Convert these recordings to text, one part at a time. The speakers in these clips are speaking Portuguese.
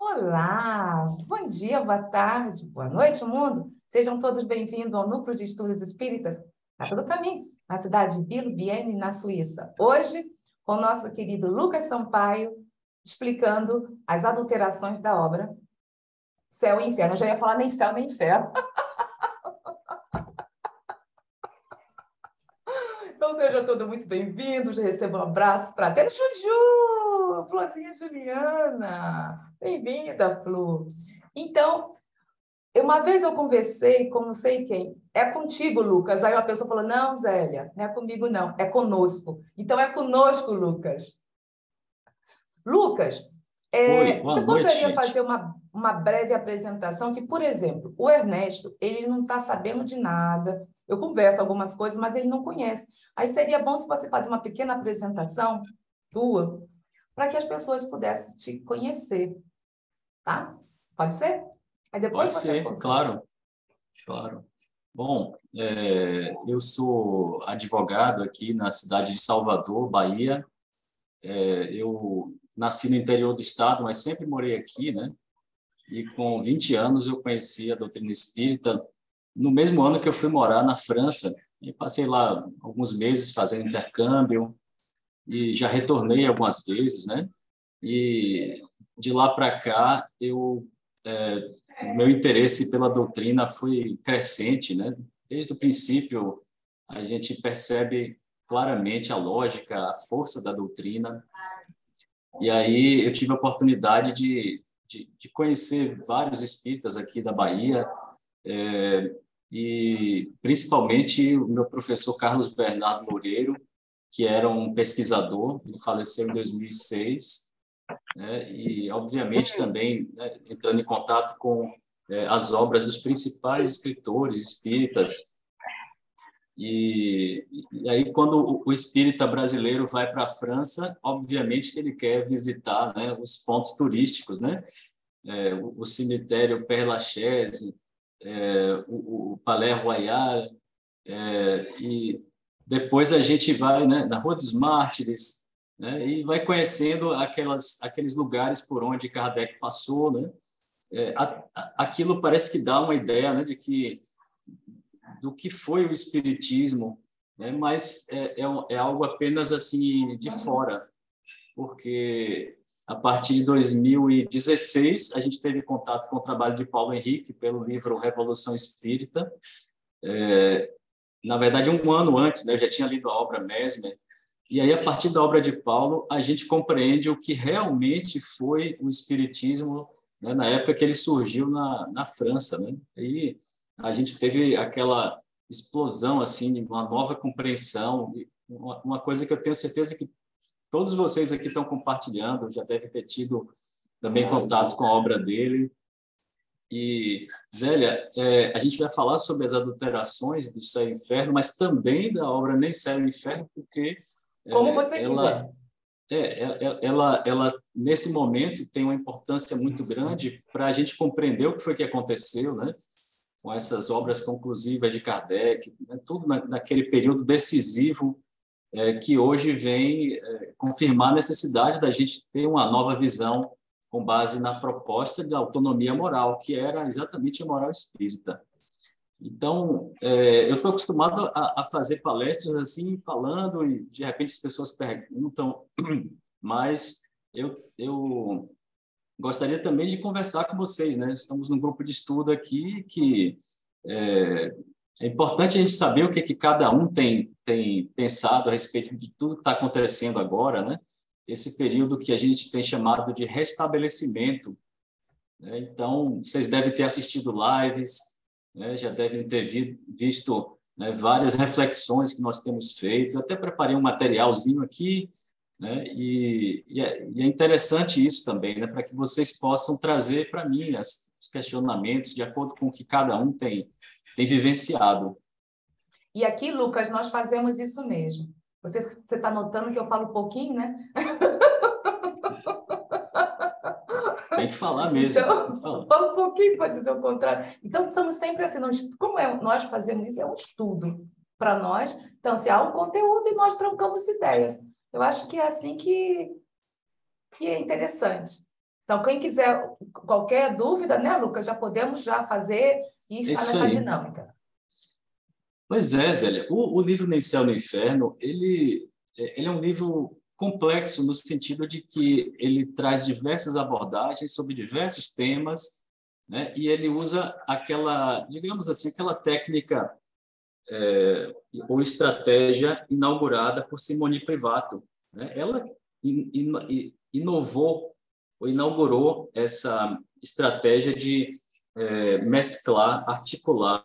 Olá, bom dia, boa tarde, boa noite, mundo. Sejam todos bem-vindos ao Núcleo de Estudos Espíritas, Casa do Caminho, na cidade de Biel, na Suíça. Hoje, com o nosso querido Lucas Sampaio, explicando as adulterações da obra Céu e Inferno. Eu já ia falar nem céu nem inferno. Então, sejam todos muito bem-vindos, recebam um abraço fraterno. Juju, Florzinha Juliana, bem-vinda, Flor. Então, uma vez eu conversei com não sei quem, é contigo, Lucas. Aí uma pessoa falou, não, Zélia, não é comigo, não, é conosco. Então, é conosco, Lucas. Lucas, Oi, boa você noite, poderia fazer gente. uma breve apresentação que, por exemplo, o Ernesto, ele não está sabendo de nada. Eu converso algumas coisas, mas ele não conhece. Aí seria bom se você fazer uma pequena apresentação tua, para que as pessoas pudessem te conhecer, tá? Pode ser? Aí depois Pode você ser, consegue. claro, claro. Bom, eu sou advogado aqui na cidade de Salvador, Bahia. Eu nasci no interior do estado, mas sempre morei aqui, né? E com 20 anos eu conheci a doutrina espírita no mesmo ano que eu fui morar na França. E passei lá alguns meses fazendo intercâmbio e já retornei algumas vezes, né? E de lá para cá, o meu interesse pela doutrina foi crescente, né? Desde o princípio, a gente percebe claramente a lógica, a força da doutrina. E aí eu tive a oportunidade de conhecer vários espíritas aqui da Bahia, e principalmente o meu professor Carlos Bernardo Loureiro, que era um pesquisador, ele faleceu em 2006, né? E, obviamente, também, né, entrando em contato com as obras dos principais escritores espíritas. E aí, quando o espírita brasileiro vai para a França, obviamente que ele quer visitar, né, os pontos turísticos, né? O cemitério Père Lachaise, o Palais Royal, e depois a gente vai, né, na Rua dos Mártires, né, e vai conhecendo aqueles lugares por onde Kardec passou, né? Aquilo parece que dá uma ideia, né, do que foi o espiritismo, né? Mas é algo apenas assim de fora, porque a partir de 2016 a gente teve contato com o trabalho de Paulo Henrique pelo livro Revolução Espírita. Na verdade, um ano antes, né, eu já tinha lido a obra Mesmer, e aí, a partir da obra de Paulo, a gente compreende o que realmente foi o Espiritismo, né, na época que ele surgiu na França, né? E a gente teve aquela explosão, assim, de uma nova compreensão, uma coisa que eu tenho certeza que todos vocês aqui estão compartilhando, já devem ter tido também contato com a obra dele. E, Zélia, a gente vai falar sobre as adulterações do Céu e Inferno, mas também da obra Nem Céu e Inferno, porque Como é, você ela, quiser. ela, nesse momento, tem uma importância muito grande para a gente compreender o que foi que aconteceu, né? Com essas obras conclusivas de Kardec, né? Tudo naquele período decisivo, que hoje vem confirmar a necessidade da gente ter uma nova visão com base na proposta de autonomia moral, que era exatamente a moral espírita. Então, eu estou acostumado a fazer palestras assim, falando, e de repente as pessoas perguntam, mas eu gostaria também de conversar com vocês, né? Estamos num grupo de estudo aqui que é, é importante a gente saber o que cada um tem pensado a respeito de tudo que está acontecendo agora, né? Esse período que a gente tem chamado de restabelecimento, né? Então, vocês devem ter assistido lives, né? Já devem ter visto, né, várias reflexões que nós temos feito. Eu até preparei um materialzinho aqui, né? E é interessante isso também, né? Para que vocês possam trazer para mim os questionamentos de acordo com o que cada um tem vivenciado. E aqui, Lucas, nós fazemos isso mesmo. Você está notando que eu falo um pouquinho, né? Tem que falar mesmo, tem que Então, eu falar. falo um pouquinho para dizer o contrário. Então, estamos sempre assim, como nós fazemos isso, é um estudo para nós. Então, se há um conteúdo e nós trocamos ideias. Eu acho que é assim que é interessante. Então, quem quiser qualquer dúvida, né, Lucas, já podemos já fazer e estar Isso nessa aí. dinâmica. Pois é, Zélia. O livro Nem Céu nem Inferno, ele é um livro complexo no sentido de que ele traz diversas abordagens sobre diversos temas, né? E ele usa aquela, digamos assim, aquela técnica ou estratégia inaugurada por Simone Privato, né? Ela inovou ou inaugurou essa estratégia de mesclar, articular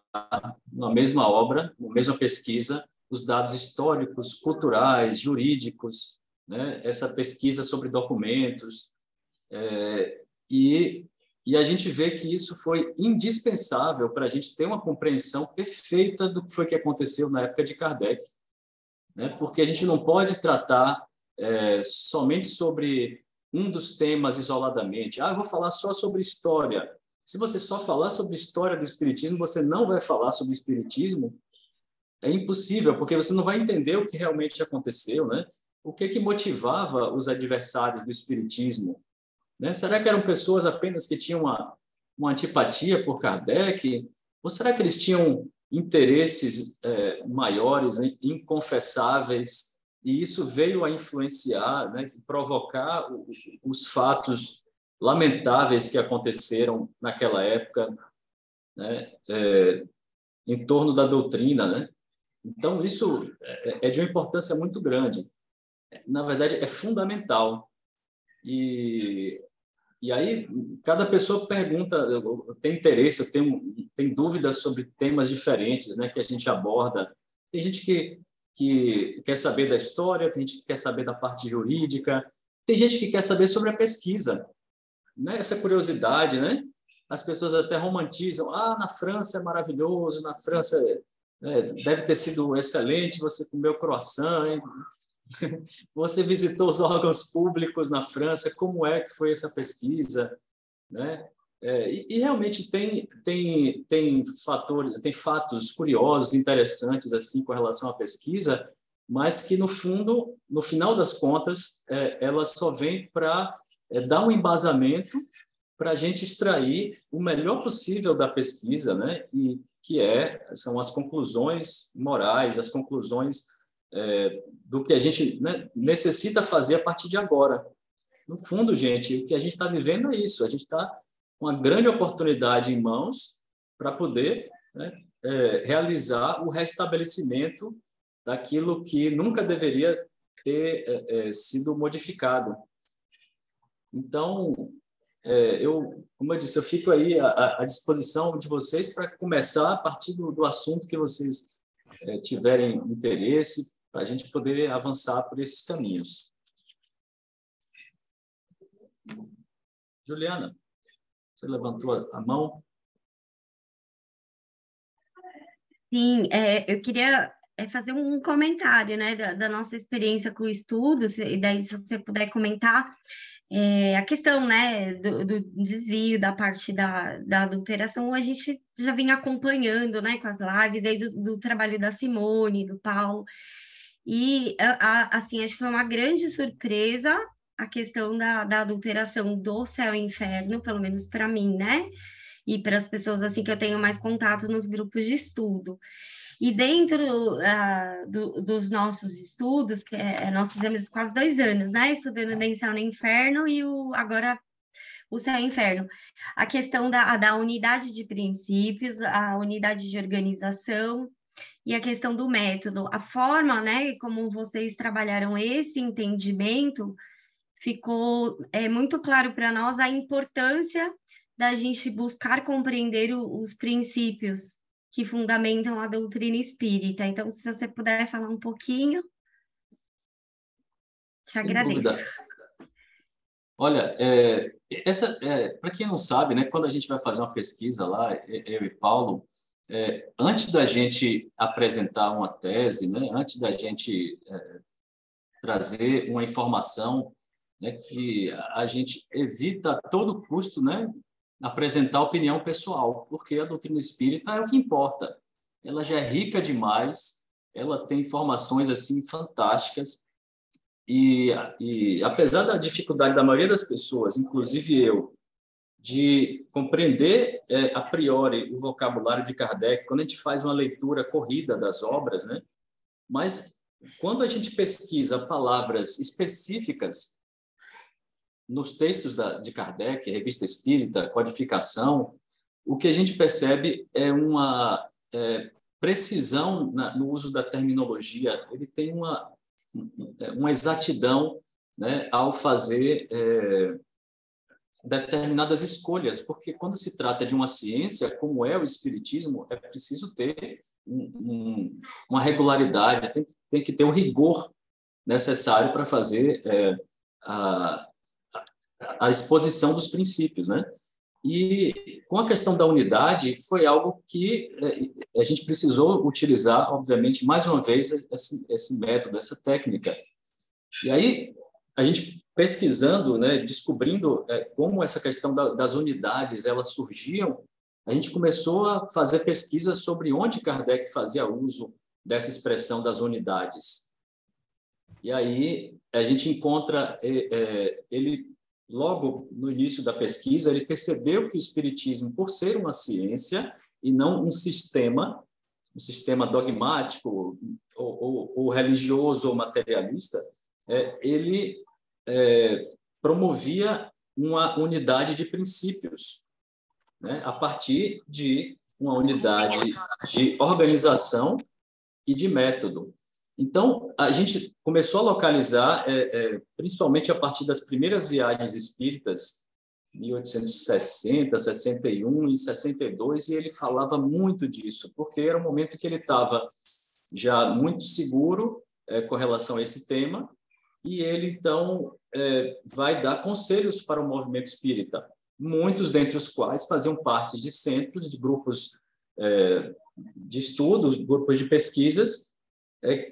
na mesma obra, na mesma pesquisa, os dados históricos, culturais, jurídicos, né? Essa pesquisa sobre documentos, e, e a gente vê que isso foi indispensável para a gente ter uma compreensão perfeita do que foi que aconteceu na época de Kardec, né? Porque a gente não pode tratar somente sobre um dos temas isoladamente. Eu vou falar só sobre história. Se você só falar sobre história do Espiritismo, você não vai falar sobre Espiritismo. É impossível, porque você não vai entender o que realmente aconteceu, né? O que motivava os adversários do Espiritismo, né? Será que eram pessoas apenas que tinham uma antipatia por Kardec? Ou será que eles tinham interesses maiores, inconfessáveis, e isso veio a influenciar, né, provocar os fatos lamentáveis que aconteceram naquela época, né, em torno da doutrina, né? Então, isso é de uma importância muito grande. Na verdade, é fundamental. E aí, cada pessoa pergunta, tem interesse, tem dúvidas sobre temas diferentes, né, que a gente aborda. Tem gente que quer saber da história, tem gente que quer saber da parte jurídica, tem gente que quer saber sobre a pesquisa, né? Essa curiosidade, né? As pessoas até romantizam. Na França é maravilhoso, na França deve ter sido excelente, você comeu croissant, hein? Você visitou os órgãos públicos na França, como é que foi essa pesquisa, né? E realmente tem fatores, tem fatos curiosos, interessantes assim com relação à pesquisa, mas que no fundo, no final das contas, ela só vem para dar um embasamento para a gente extrair o melhor possível da pesquisa, né? E que são as conclusões morais, as conclusões do que a gente, né, necessita fazer a partir de agora. No fundo, gente, o que a gente está vivendo é isso. A gente está com uma grande oportunidade em mãos para poder, né, realizar o restabelecimento daquilo que nunca deveria ter sido modificado. Então, como eu disse, eu fico aí à disposição de vocês para começar a partir do assunto que vocês tiverem interesse, para a gente poder avançar por esses caminhos. Juliana, você levantou a mão? Sim, eu queria fazer um comentário, né, da nossa experiência com o estudo, e daí se você puder comentar a questão, né, do desvio da parte da adulteração, a gente já vinha acompanhando, né, com as lives, desde do trabalho da Simone, do Paulo, e, assim, acho que foi uma grande surpresa a questão da adulteração do céu e inferno, pelo menos para mim, né, e para as pessoas, assim, que eu tenho mais contato nos grupos de estudo. E dentro dos nossos estudos, que nós fizemos quase 2 anos, né? Estudando nem céu nem inferno e agora o céu e inferno. A questão da unidade de princípios, a unidade de organização e a questão do método. A forma, né, como vocês trabalharam esse entendimento, ficou muito claro para nós a importância da gente buscar compreender os princípios que fundamentam a doutrina espírita. Então, se você puder falar um pouquinho, te Sem agradeço. dúvida. Olha, para quem não sabe, né, quando a gente vai fazer uma pesquisa lá, eu e Paulo, antes da gente apresentar uma tese, né, antes da gente trazer uma informação, né, que a gente evita a todo custo, né, apresentar opinião pessoal, porque a doutrina espírita é o que importa. Ela já é rica demais, ela tem informações assim fantásticas, e apesar da dificuldade da maioria das pessoas, inclusive eu, de compreender a priori o vocabulário de Kardec, quando a gente faz uma leitura corrida das obras, né? Mas quando a gente pesquisa palavras específicas nos textos de Kardec, Revista Espírita, Codificação, o que a gente percebe é uma precisão no uso da terminologia. Ele tem uma exatidão, né, ao fazer determinadas escolhas, porque quando se trata de uma ciência, como é o Espiritismo, é preciso ter uma regularidade, tem que ter um rigor necessário para fazer a exposição dos princípios, né? E com a questão da unidade, foi algo que a gente precisou utilizar, obviamente, mais uma vez, esse método, essa técnica. E aí, a gente pesquisando, né, descobrindo como essa questão das unidades elas surgiam, a gente começou a fazer pesquisas sobre onde Kardec fazia uso dessa expressão das unidades. E aí a gente encontra ele logo no início da pesquisa, ele percebeu que o Espiritismo, por ser uma ciência e não um sistema dogmático ou religioso ou materialista, ele promovia uma unidade de princípios, né, a partir de uma unidade de organização e de método. Então, a gente começou a localizar, principalmente a partir das primeiras viagens espíritas, 1860, 61 e 62, e ele falava muito disso, porque era um momento que ele estava já muito seguro com relação a esse tema, e ele, então, vai dar conselhos para o movimento espírita, muitos dentre os quais faziam parte de centros, de grupos de estudos, grupos de pesquisas,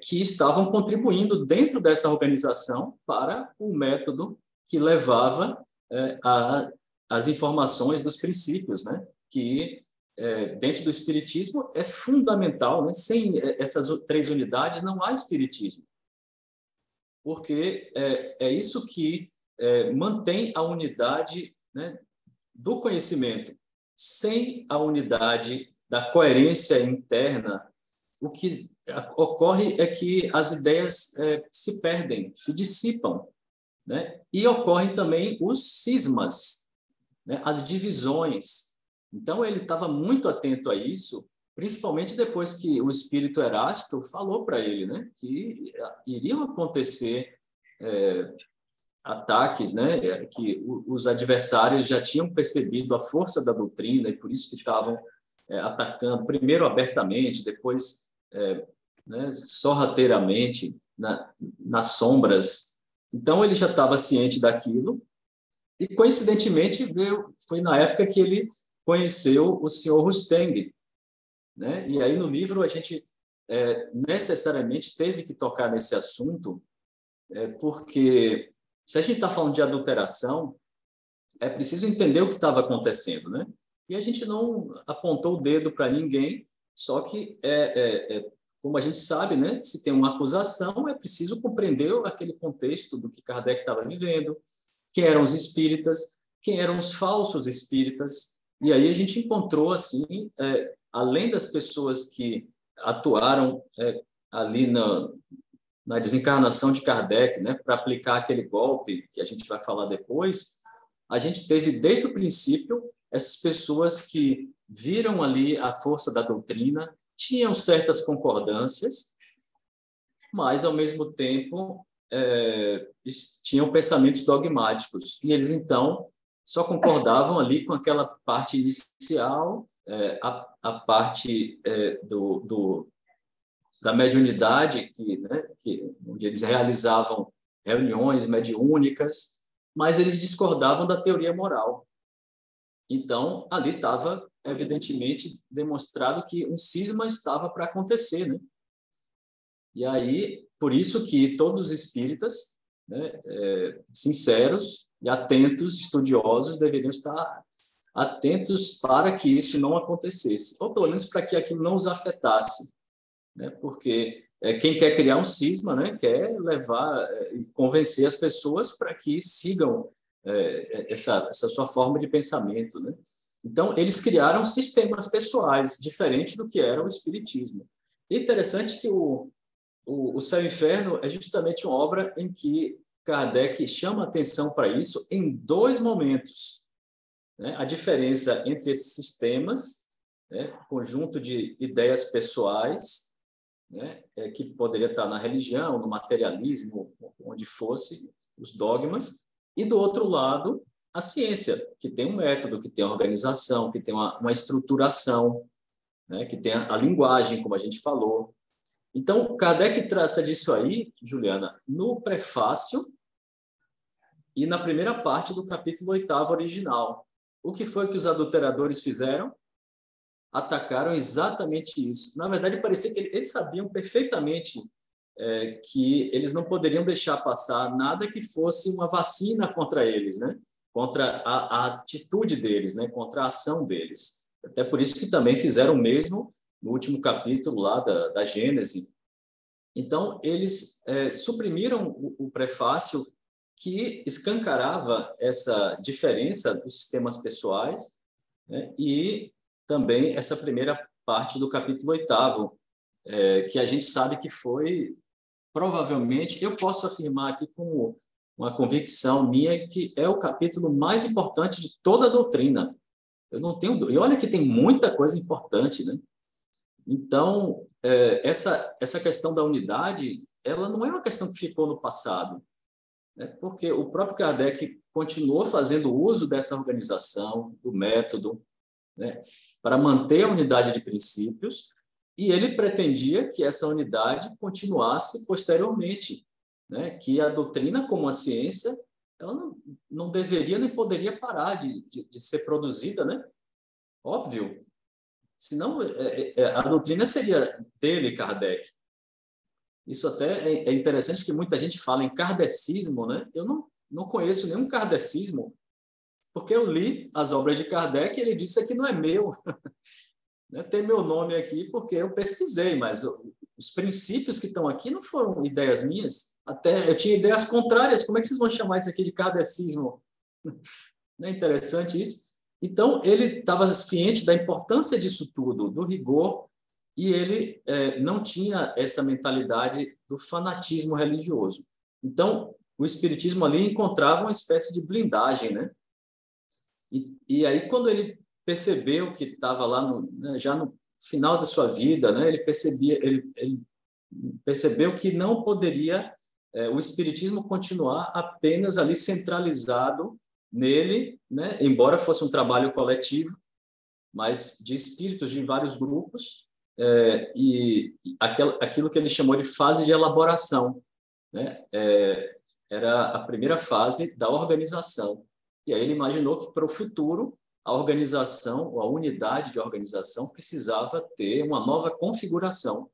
que estavam contribuindo dentro dessa organização para o método que levava as informações dos princípios, né? Que, dentro do Espiritismo, é fundamental, né? Sem essas 3 unidades não há Espiritismo, porque é isso que mantém a unidade, né, do conhecimento. Sem a unidade da coerência interna, o que ocorre é que as ideias se perdem, se dissipam, né? E ocorrem também os cismas, né? As divisões. Então, ele estava muito atento a isso, principalmente depois que o espírito Erasto falou para ele, né, que iriam acontecer ataques, né, que os adversários já tinham percebido a força da doutrina e por isso que estavam atacando, primeiro abertamente, depois né, sorrateiramente, nas sombras. Então, ele já estava ciente daquilo e, coincidentemente, foi na época que ele conheceu o senhor Rusteng, né? E aí, no livro, a gente necessariamente teve que tocar nesse assunto, porque, se a gente está falando de adulteração, é preciso entender o que estava acontecendo, né? E a gente não apontou o dedo para ninguém, só que, como a gente sabe, né, se tem uma acusação, é preciso compreender aquele contexto do que Kardec estava vivendo, quem eram os espíritas, quem eram os falsos espíritas. E aí a gente encontrou, assim, além das pessoas que atuaram ali na desencarnação de Kardec, né, para aplicar aquele golpe que a gente vai falar depois, a gente teve, desde o princípio, essas pessoas que viram ali a força da doutrina, tinham certas concordâncias, mas, ao mesmo tempo, tinham pensamentos dogmáticos. E eles, então, só concordavam ali com aquela parte inicial, a parte da mediunidade, onde eles realizavam reuniões mediúnicas, mas eles discordavam da teoria moral. Então, ali estava, evidentemente, demonstrado que um cisma estava para acontecer, né? E aí, por isso que todos os espíritas, né, sinceros e atentos, estudiosos, deveriam estar atentos para que isso não acontecesse, ou pelo menos para que aquilo não os afetasse, né? Porque quem quer criar um cisma, né, quer levar e convencer as pessoas para que sigam essa sua forma de pensamento, né? Então, eles criaram sistemas pessoais, diferente do que era o Espiritismo. E interessante que o Céu e o Inferno é justamente uma obra em que Kardec chama atenção para isso em 2 momentos, né? A diferença entre esses sistemas, né, conjunto de ideias pessoais, né, que poderia estar na religião, no materialismo, onde fosse, os dogmas, e do outro lado, a ciência, que tem um método, que tem uma organização, que tem uma estruturação, né, que tem a linguagem, como a gente falou. Então, Kardec trata disso aí, Juliana, no prefácio e na primeira parte do capítulo 8º original. O que foi que os adulteradores fizeram? Atacaram exatamente isso. Na verdade, parecia que eles sabiam perfeitamente que eles não poderiam deixar passar nada que fosse uma vacina contra eles, né? Contra a atitude deles, né? Contra a ação deles. Até por isso que também fizeram o mesmo no último capítulo lá da Gênese. Então, eles suprimiram o prefácio que escancarava essa diferença dos sistemas pessoais, né? E também essa primeira parte do capítulo 8º, que a gente sabe que foi, provavelmente, eu posso afirmar aqui com uma convicção minha, que é o capítulo mais importante de toda a doutrina. Eu não tenho, e olha que tem muita coisa importante, né? Então, essa questão da unidade, ela não é uma questão que ficou no passado, né? Porque o próprio Kardec continuou fazendo uso dessa organização, do método, né, para manter a unidade de princípios, e ele pretendia que essa unidade continuasse posteriormente, né, que a doutrina, como a ciência, ela não deveria nem poderia parar de ser produzida, né? Óbvio. Senão, a doutrina seria dele, Kardec. Isso até é interessante que muita gente fala em kardecismo, né? Eu não conheço nenhum kardecismo, porque eu li as obras de Kardec e ele disse que não é meu. Tem meu nome aqui porque eu pesquisei, mas os princípios que estão aqui não foram ideias minhas. Até eu tinha ideias contrárias. Como é que vocês vão chamar isso aqui de kardecismo? Não é interessante isso? Então, ele estava ciente da importância disso tudo, do rigor, e ele não tinha essa mentalidade do fanatismo religioso. Então, o Espiritismo ali encontrava uma espécie de blindagem, né? E aí, quando ele percebeu que estava lá já no final da sua vida, né, ele percebeu que não poderia o Espiritismo continuar apenas ali centralizado nele, né, embora fosse um trabalho coletivo, mas de espíritos de vários grupos, e aquilo que ele chamou de fase de elaboração, né, era a primeira fase da organização. E aí ele imaginou que, para o futuro, a organização, a unidade de organização, precisava ter uma nova configuração.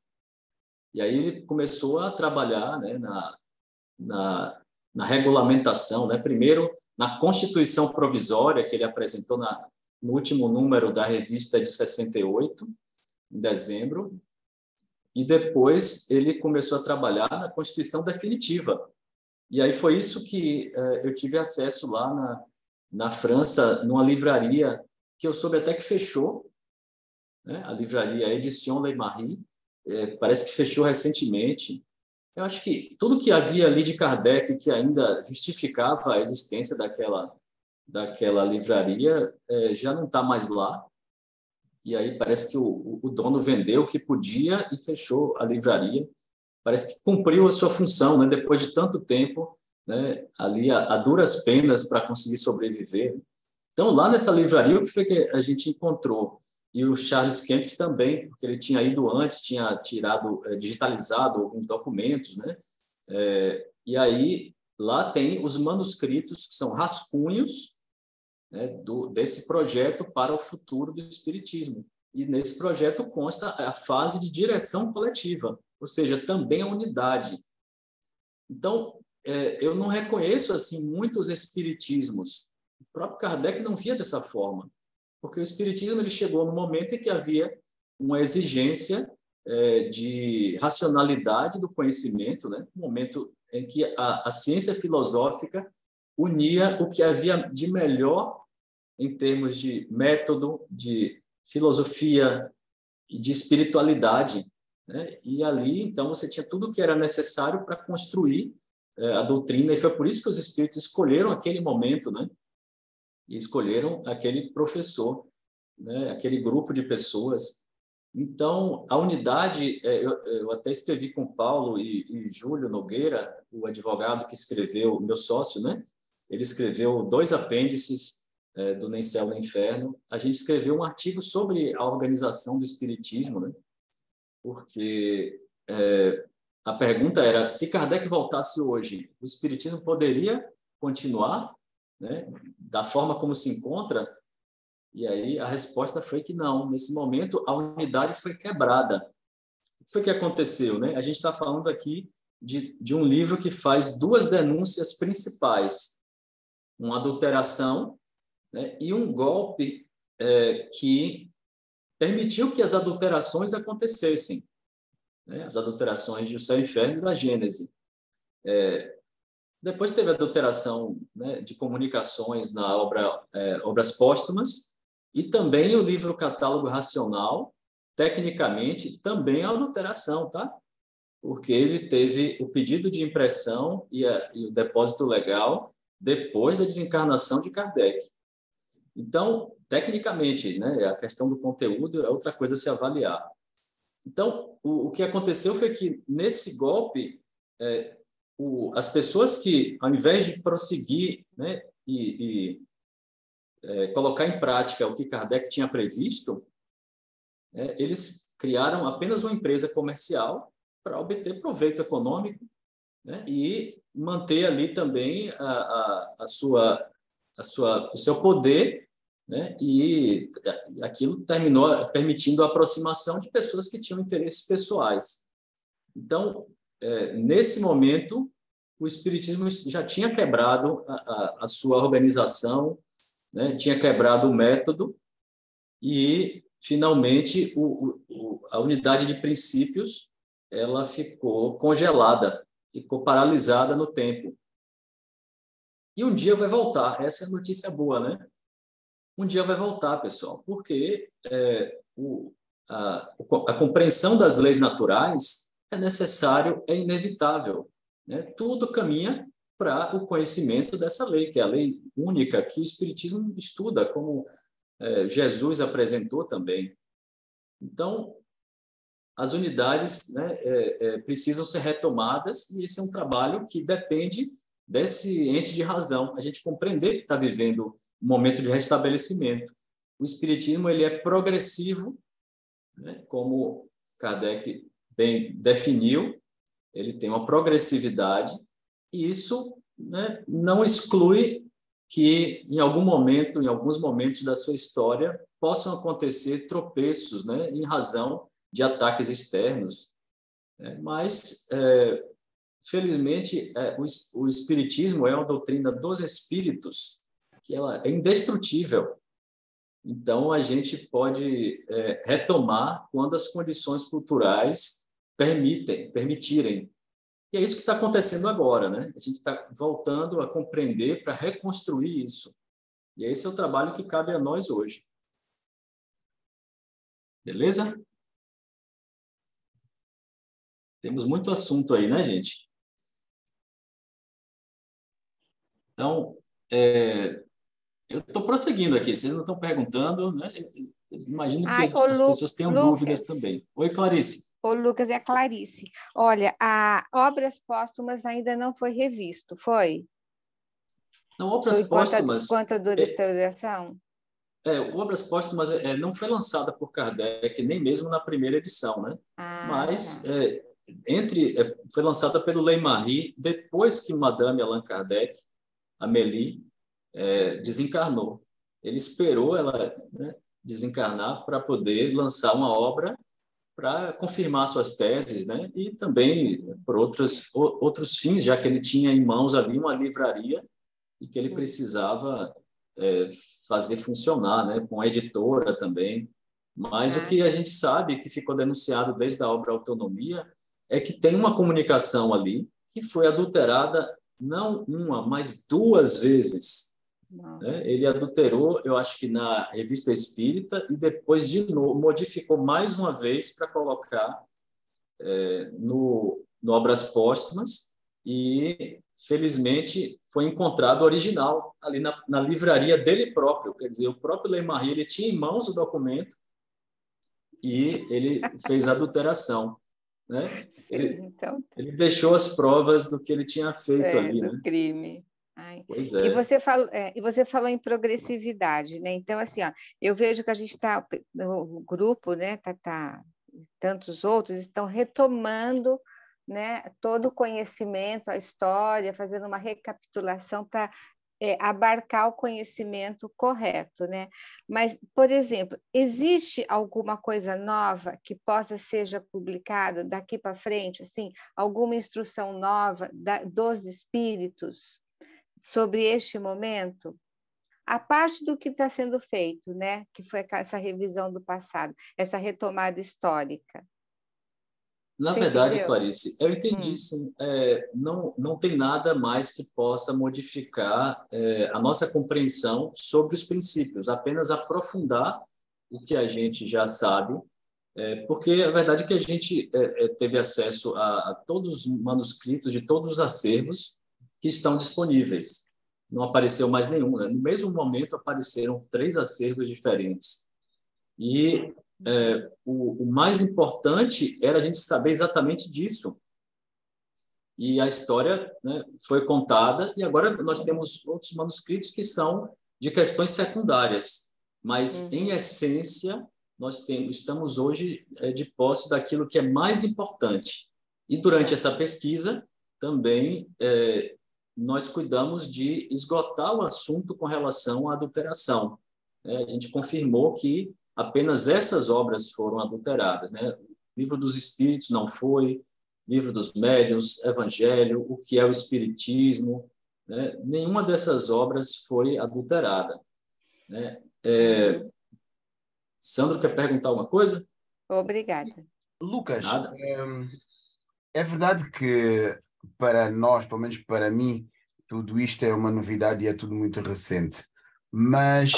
E aí ele começou a trabalhar, né, na regulamentação, né? Primeiro, na Constituição Provisória, que ele apresentou no último número da revista de 68, em dezembro, e depois ele começou a trabalhar na Constituição Definitiva. E aí foi isso que eu tive acesso lá na França, numa livraria que eu soube até que fechou, né? A livraria Éditions Le Marie, parece que fechou recentemente. Eu acho que tudo que havia ali de Kardec que ainda justificava a existência daquela livraria já não está mais lá. E aí parece que o dono vendeu o que podia e fechou a livraria. Parece que cumpriu a sua função, né? Depois de tanto tempo, né, ali a duras penas para conseguir sobreviver. Então, lá nessa livraria, o que foi que a gente encontrou? E o Charles Kempf também, porque ele tinha ido antes, tinha digitalizado alguns documentos, né? E aí, lá tem os manuscritos, que são rascunhos, né, desse projeto para o futuro do Espiritismo. E nesse projeto consta a fase de direção coletiva, ou seja, também a unidade. Então, eu não reconheço assim muitos espiritismos. O próprio Kardec não via dessa forma, porque o espiritismo ele chegou no momento em que havia uma exigência de racionalidade do conhecimento, né? Um momento em que a ciência filosófica unia o que havia de melhor em termos de método, de filosofia e de espiritualidade, né? E ali, então, você tinha tudo o que era necessário para construir a doutrina, e foi por isso que os espíritos escolheram aquele momento, né? E escolheram aquele professor, né? Aquele grupo de pessoas. Então, a unidade, eu até escrevi com Paulo e Júlio Nogueira, o advogado que escreveu, meu sócio, né? Ele escreveu 2 apêndices do Nem Céu nem Inferno. A gente escreveu um artigo sobre a organização do espiritismo, né? Porque a pergunta era, se Kardec voltasse hoje, o espiritismo poderia continuar, né? Da forma como se encontra? E aí a resposta foi que não. Nesse momento, a unidade foi quebrada. O que foi que aconteceu, né? A gente está falando aqui de um livro que faz 2 denúncias principais. Uma adulteração, né? E um golpe que permitiu que as adulterações acontecessem, né? As adulterações de O Céu e o Inferno e da Gênese. Depois teve a adulteração, né, de comunicações na Obras Póstumas, e também o livro Catálogo Racional, tecnicamente, também é adulteração, tá? Porque ele teve o pedido de impressão e o depósito legal depois da desencarnação de Kardec. Então, tecnicamente, né, a questão do conteúdo é outra coisa a se avaliar. Então, o que aconteceu foi que, nesse golpe, as pessoas que, ao invés de prosseguir, né, colocar em prática o que Kardec tinha previsto, eles criaram apenas uma empresa comercial para obter proveito econômico, né, e manter ali também o seu poder, né, e aquilo terminou permitindo a aproximação de pessoas que tinham interesses pessoais. Então, nesse momento, o espiritismo já tinha quebrado a sua organização, né? Tinha quebrado o método e, finalmente, a unidade de princípios ela ficou congelada, ficou paralisada no tempo. E um dia vai voltar. Essa é a notícia boa, né? Um dia vai voltar, pessoal, porque a compreensão das leis naturais é necessário, é inevitável, né? Tudo caminha para o conhecimento dessa lei, que é a lei única que o Espiritismo estuda, como Jesus apresentou também. Então, as unidades, né, precisam ser retomadas, e esse é um trabalho que depende desse ente de razão, a gente compreender que está vivendo um momento de restabelecimento. O Espiritismo ele é progressivo, né, como Kardec bem definiu, ele tem uma progressividade, e isso, né, não exclui que em algum momento, em alguns momentos da sua história, possam acontecer tropeços, né, em razão de ataques externos. Mas, felizmente, o Espiritismo é uma doutrina dos espíritos que ela é indestrutível. Então, a gente pode retomar quando as condições culturais permitirem. E é isso que está acontecendo agora, né? A gente está voltando a compreender para reconstruir isso. E esse é o trabalho que cabe a nós hoje. Beleza? Temos muito assunto aí, né, gente? Então, eu estou prosseguindo aqui. Vocês não estão perguntando, né? Eu imagino que as pessoas tenham dúvidas também. Oi, Clarice. O Lucas e a Clarice. Olha, a Obras Póstumas ainda não foi revisto, foi? Não, Obras Póstumas... Quanto a duração? Obras Póstumas não foi lançada por Kardec, nem mesmo na primeira edição, né? Mas foi lançada pelo Ley-Marie depois que Madame Allan Kardec, Amélie, desencarnou. Ele esperou ela, né, desencarnar para poder lançar uma obra para confirmar suas teses, né? E também por outros fins, já que ele tinha em mãos ali uma livraria e que ele precisava fazer funcionar, né? Com a editora também. Mas o que a gente sabe, que ficou denunciado desde a obra Autonomia, é que tem uma comunicação ali que foi adulterada não uma, mas 2 vezes. Né? Ele adulterou, eu acho que na Revista Espírita, e depois, de novo, modificou mais uma vez para colocar no Obras Póstumas, e, felizmente, foi encontrado o original ali na livraria dele próprio. Quer dizer, o próprio Leymarie, ele tinha em mãos o documento e ele fez a adulteração. Né? Ele deixou as provas do que ele tinha feito ali. Do né? crime. Ai. Pois é. E você falou em progressividade, né? Então, assim, ó, eu vejo que a gente está, no grupo, né? Tantos outros estão retomando, né, todo o conhecimento, a história, fazendo uma recapitulação para abarcar o conhecimento correto, né? Mas, por exemplo, existe alguma coisa nova que possa seja publicada daqui para frente, assim, alguma instrução nova dos espíritos sobre este momento? A parte do que está sendo feito, né? Que foi essa revisão do passado, essa retomada histórica. Na verdade, Clarice, eu entendi, sim. Não tem nada mais que possa modificar a nossa compreensão sobre os princípios, apenas aprofundar o que a gente já sabe, porque a verdade é que a gente teve acesso a todos os manuscritos de todos os acervos que estão disponíveis. Não apareceu mais nenhum. Né? No mesmo momento, apareceram 3 acervos diferentes. E o mais importante era a gente saber exatamente disso. E a história, né, foi contada, e agora nós temos outros manuscritos que são de questões secundárias, mas, em essência, nós estamos hoje de posse daquilo que é mais importante. E durante essa pesquisa, também, nós cuidamos de esgotar o assunto com relação à adulteração. A gente confirmou que apenas essas obras foram adulteradas, né? O Livro dos Espíritos não foi, Livro dos Médiuns, Evangelho, o que é o Espiritismo, né? Nenhuma dessas obras foi adulterada. Né? Sandro, quer perguntar alguma coisa? Obrigada. Lucas, é verdade que para nós, pelo menos para mim, tudo isto é uma novidade e é tudo muito recente, mas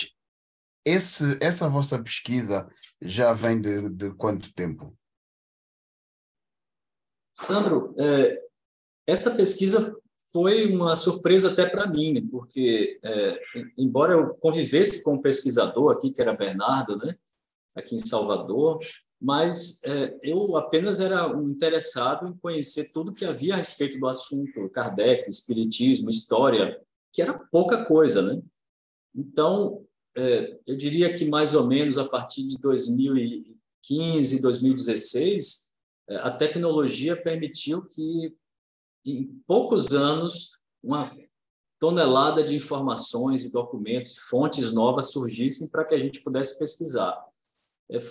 essa vossa pesquisa já vem de quanto tempo? Sandro, essa pesquisa foi uma surpresa até para mim, porque, embora eu convivesse com um pesquisador aqui, que era Bernardo, né, aqui em Salvador, mas eu apenas era um interessado em conhecer tudo que havia a respeito do assunto, Kardec, Espiritismo, História, que era pouca coisa, né? Então, eu diria que mais ou menos a partir de 2015, 2016, a tecnologia permitiu que, em poucos anos, uma tonelada de informações e documentos, fontes novas surgissem para que a gente pudesse pesquisar.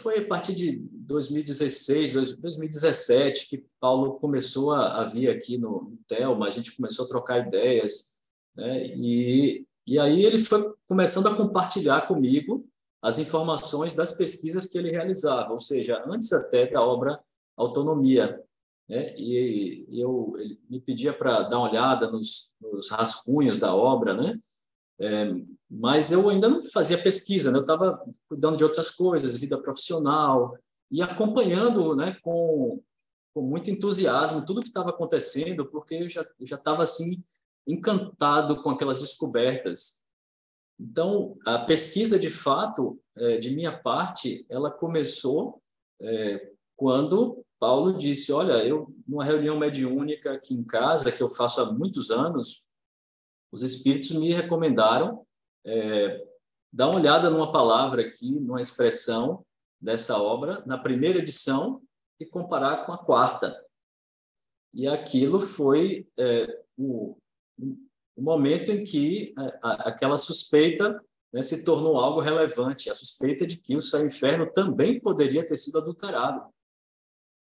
Foi a partir de 2016, 2017, que Paulo começou a vir aqui no Telma, a gente começou a trocar ideias, né? E aí ele foi começando a compartilhar comigo as informações das pesquisas que ele realizava, ou seja, antes até da obra Autonomia. Né? E ele me pedia para dar uma olhada nos rascunhos da obra, né? Mas eu ainda não fazia pesquisa, né? Eu estava cuidando de outras coisas, vida profissional, e acompanhando, né, com muito entusiasmo tudo que estava acontecendo, porque eu já estava assim, encantado com aquelas descobertas. Então, a pesquisa, de fato, de minha parte, ela começou quando Paulo disse, olha, numa reunião mediúnica aqui em casa, que eu faço há muitos anos, os espíritos me recomendaram dar uma olhada numa palavra aqui, numa expressão dessa obra, na primeira edição, e comparar com a 4ª. E aquilo foi o momento em que aquela suspeita, né, se tornou algo relevante, a suspeita de que o Céu e o Inferno também poderia ter sido adulterado.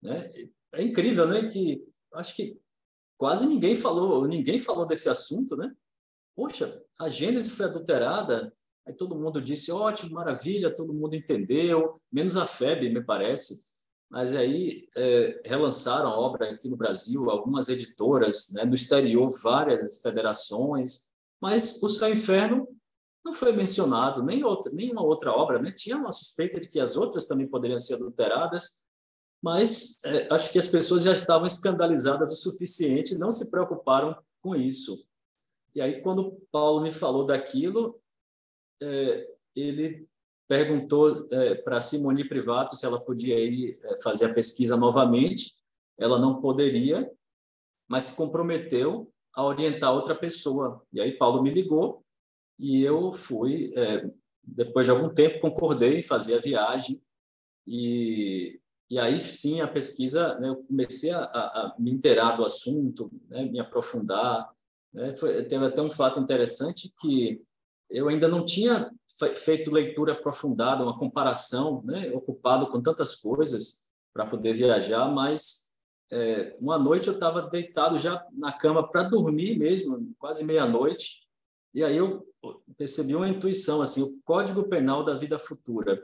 Né? É incrível, né, que acho que quase ninguém falou desse assunto, né? Poxa, a Gênese foi adulterada, Aí todo mundo disse, ótimo, maravilha, todo mundo entendeu, menos a FEB, me parece. Mas aí relançaram a obra aqui no Brasil, algumas editoras, né? No exterior, várias federações, mas o Céu e o Inferno não foi mencionado, nenhuma outra obra, né? Tinha uma suspeita de que as outras também poderiam ser adulteradas, mas acho que as pessoas já estavam escandalizadas o suficiente, não se preocuparam com isso. E aí, quando Paulo me falou daquilo, ele perguntou para Simone Privato se ela podia ir fazer a pesquisa novamente. Ela não poderia, mas se comprometeu a orientar outra pessoa. E aí Paulo me ligou e eu fui, depois de algum tempo, concordei em fazer a viagem. E aí sim a pesquisa, né, eu comecei a me inteirar do assunto, né, me aprofundar. Né? Teve até um fato interessante que eu ainda não tinha feito leitura aprofundada, uma comparação, né? Ocupado com tantas coisas para poder viajar, mas uma noite eu estava deitado já na cama para dormir mesmo, quase meia-noite, e aí eu percebi uma intuição, assim, o Código Penal da Vida Futura.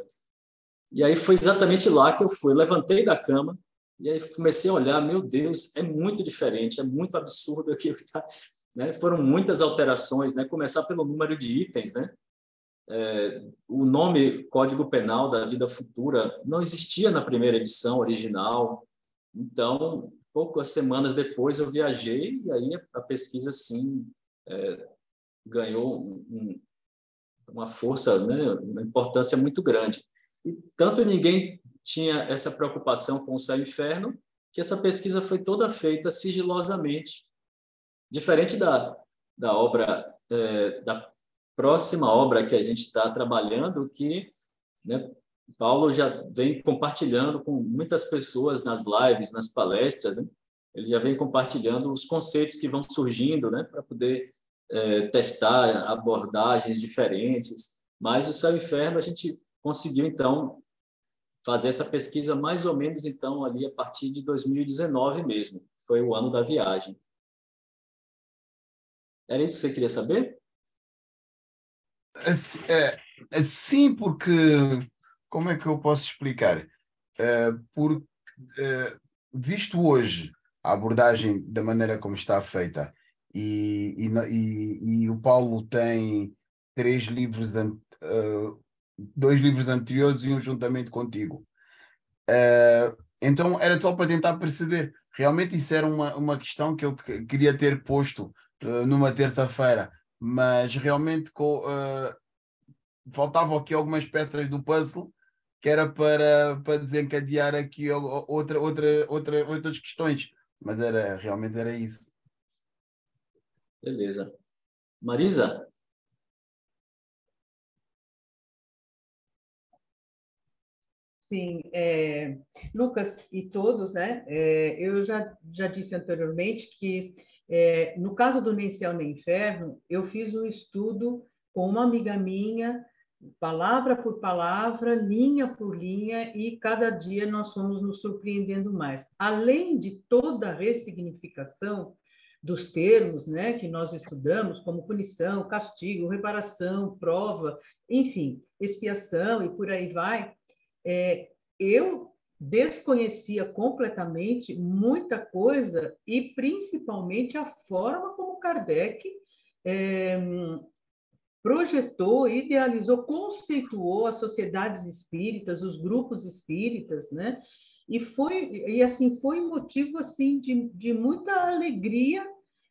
E aí foi exatamente lá que eu fui, levantei da cama, e aí comecei a olhar, meu Deus, é muito diferente, é muito absurdo aquilo que está... Né? Foram muitas alterações, né? Começar pelo número de itens, né? O nome Código Penal da Vida Futura não existia na primeira edição original. Então, poucas semanas depois eu viajei e aí a pesquisa sim ganhou uma força, né? Uma importância muito grande. E tanto ninguém tinha essa preocupação com o Céu e o Inferno que essa pesquisa foi toda feita sigilosamente. Diferente da obra, da próxima obra que a gente está trabalhando, que, né, Paulo já vem compartilhando com muitas pessoas nas lives, nas palestras, né? Ele já vem compartilhando os conceitos que vão surgindo, né, para poder testar abordagens diferentes. Mas o Céu e o Inferno a gente conseguiu, então, fazer essa pesquisa mais ou menos, então, ali a partir de 2019 mesmo, foi o ano da viagem. Era isso que você queria saber? Sim, porque... Como é que eu posso explicar? Porque, visto hoje a abordagem da maneira como está feita, e o Paulo tem 2 livros anteriores e um juntamente contigo. Então era só para tentar perceber. Realmente isso era uma questão que eu queria ter posto numa terça-feira, mas realmente faltavam aqui algumas peças do puzzle que era para desencadear aqui outras questões, mas realmente era isso. Beleza. Marisa? Sim, Lucas e todos, né? Eu já disse anteriormente que, no caso do Nem Céu Nem Inferno, eu fiz um estudo com uma amiga minha, palavra por palavra, linha por linha, e cada dia nós fomos nos surpreendendo mais. Além de toda a ressignificação dos termos, né, que nós estudamos, como punição, castigo, reparação, prova, enfim, expiação e por aí vai, eu desconhecia completamente muita coisa e principalmente a forma como Kardec projetou, idealizou, conceituou as sociedades espíritas, os grupos espíritas, né? E assim foi motivo assim de muita alegria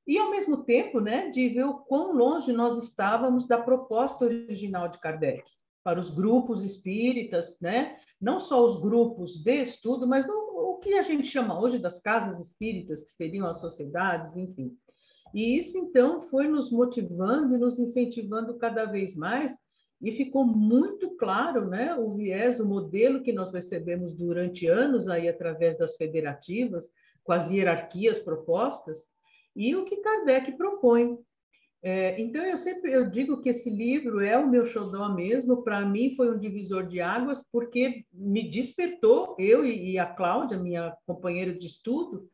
e ao mesmo tempo, né, de ver o quão longe nós estávamos da proposta original de Kardec para os grupos espíritas, né? Não só os grupos de estudo, mas o que a gente chama hoje das casas espíritas, que seriam as sociedades, enfim. E isso, então, foi nos motivando e nos incentivando cada vez mais, e ficou muito claro, né, o viés, o modelo que nós recebemos durante anos aí através das federativas, com as hierarquias propostas, e o que Kardec propõe. Então, eu digo que esse livro é o meu xodó mesmo, para mim foi um divisor de águas, porque me despertou, eu e a Cláudia, minha companheira de estudo,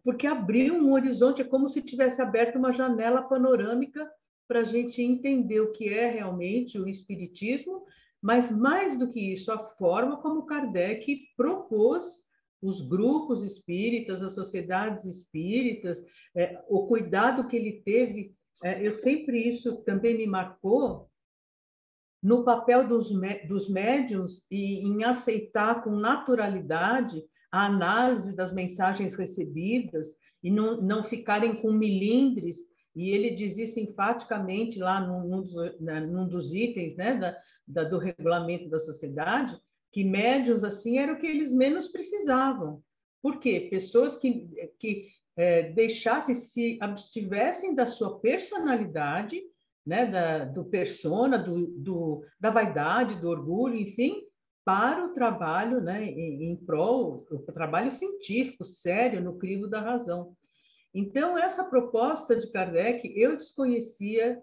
porque abriu um horizonte, é como se tivesse aberto uma janela panorâmica para a gente entender o que é realmente o espiritismo, mas mais do que isso, a forma como Kardec propôs os grupos espíritas, as sociedades espíritas, o cuidado que ele teve. Eu sempre, isso também me marcou, no papel dos médiuns e em aceitar com naturalidade a análise das mensagens recebidas e não ficarem com milindres. E ele diz isso enfaticamente lá num dos itens, né, do regulamento da sociedade, que médiuns assim era o que eles menos precisavam. Por quê? Pessoas que deixassem, se abstivessem da sua personalidade, né, do persona, da vaidade, do orgulho, enfim, para o trabalho, né, em prol, o trabalho científico, sério, no crivo da razão. Então, essa proposta de Kardec eu desconhecia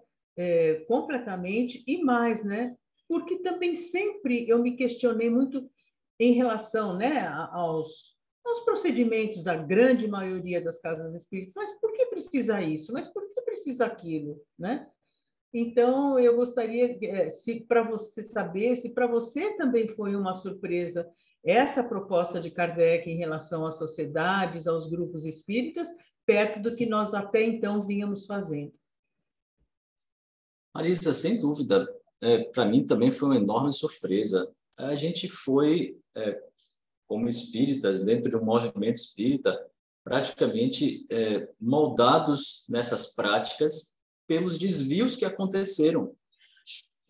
completamente, e mais, né, porque também sempre eu me questionei muito em relação, né, aos procedimentos da grande maioria das casas espíritas. Mas por que precisa isso? Mas por que precisa aquilo, né? Então, eu gostaria, se para você saber, se para você também foi uma surpresa essa proposta de Kardec em relação às sociedades, aos grupos espíritas, perto do que nós até então vínhamos fazendo. Marisa, sem dúvida, para mim também foi uma enorme surpresa. A gente foi, como espíritas, dentro de um movimento espírita, praticamente moldados nessas práticas pelos desvios que aconteceram.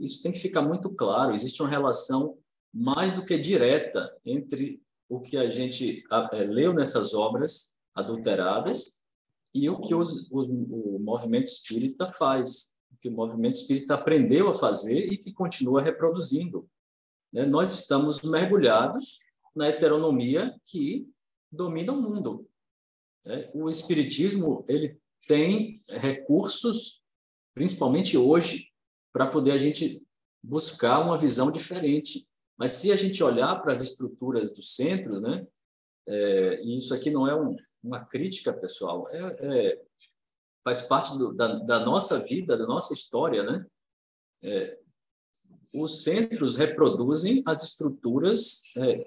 Isso tem que ficar muito claro. Existe uma relação mais do que direta entre o que a gente leu nessas obras adulteradas e o que o movimento espírita faz, o que o movimento espírita aprendeu a fazer e que continua reproduzindo. Nós estamos mergulhados na heteronomia que domina o mundo. O espiritismo ele tem recursos, principalmente hoje, para poder a gente buscar uma visão diferente. Mas se a gente olhar para as estruturas dos centros, né, e isso aqui não é uma crítica, pessoal, faz parte da nossa vida, da nossa história, né? Os centros reproduzem as estruturas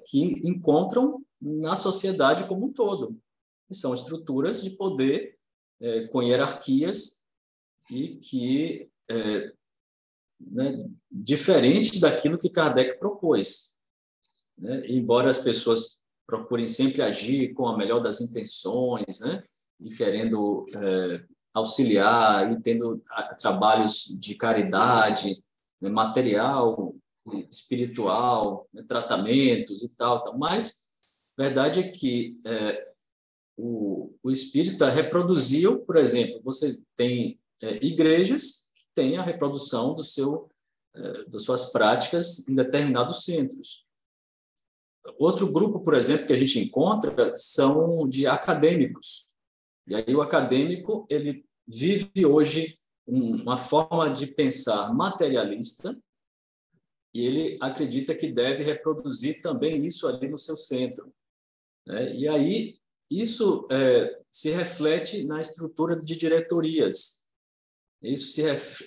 que encontram na sociedade como um todo, que são estruturas de poder com hierarquias e que né, diferente daquilo que Kardec propôs, né? Embora as pessoas procurem sempre agir com a melhor das intenções, né, e querendo auxiliar e tendo trabalhos de caridade, né, material, espiritual, né, tratamentos e tal, mas a verdade é que o espírita reproduziu, por exemplo, você tem igrejas que têm a reprodução das suas práticas em determinados centros. Outro grupo, por exemplo, que a gente encontra são de acadêmicos. E aí o acadêmico ele vive hoje uma forma de pensar materialista e ele acredita que deve reproduzir também isso ali no seu centro. E aí isso se reflete na estrutura de diretorias. Isso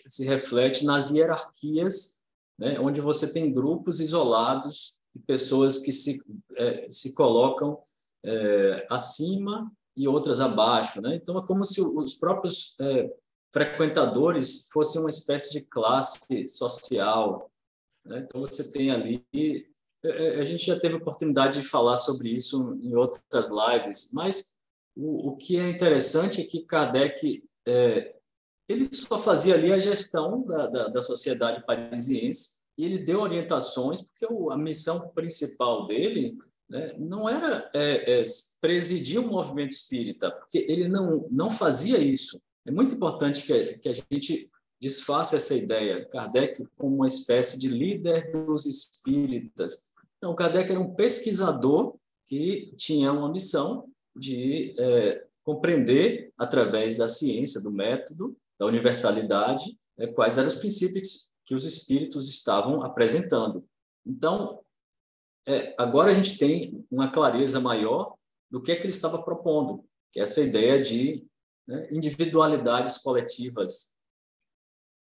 se reflete nas hierarquias, né, onde você tem grupos isolados de pessoas que se colocam acima e outras abaixo, né? Então, é como se os próprios frequentadores fossem uma espécie de classe social, né? Então, você tem ali... A gente já teve oportunidade de falar sobre isso em outras lives, mas o que é interessante é que Kardec ele só fazia ali a gestão da sociedade parisiense e ele deu orientações, porque a missão principal dele, né, não era presidir o movimento espírita, porque ele não fazia isso. É muito importante que a gente desfaça essa ideia. Kardec como uma espécie de líder dos espíritas. Não, Kardec era um pesquisador que tinha uma missão de compreender, através da ciência, do método, da universalidade, quais eram os princípios que os espíritos estavam apresentando. Então, agora a gente tem uma clareza maior do que ele estava propondo, que é essa ideia de individualidades coletivas.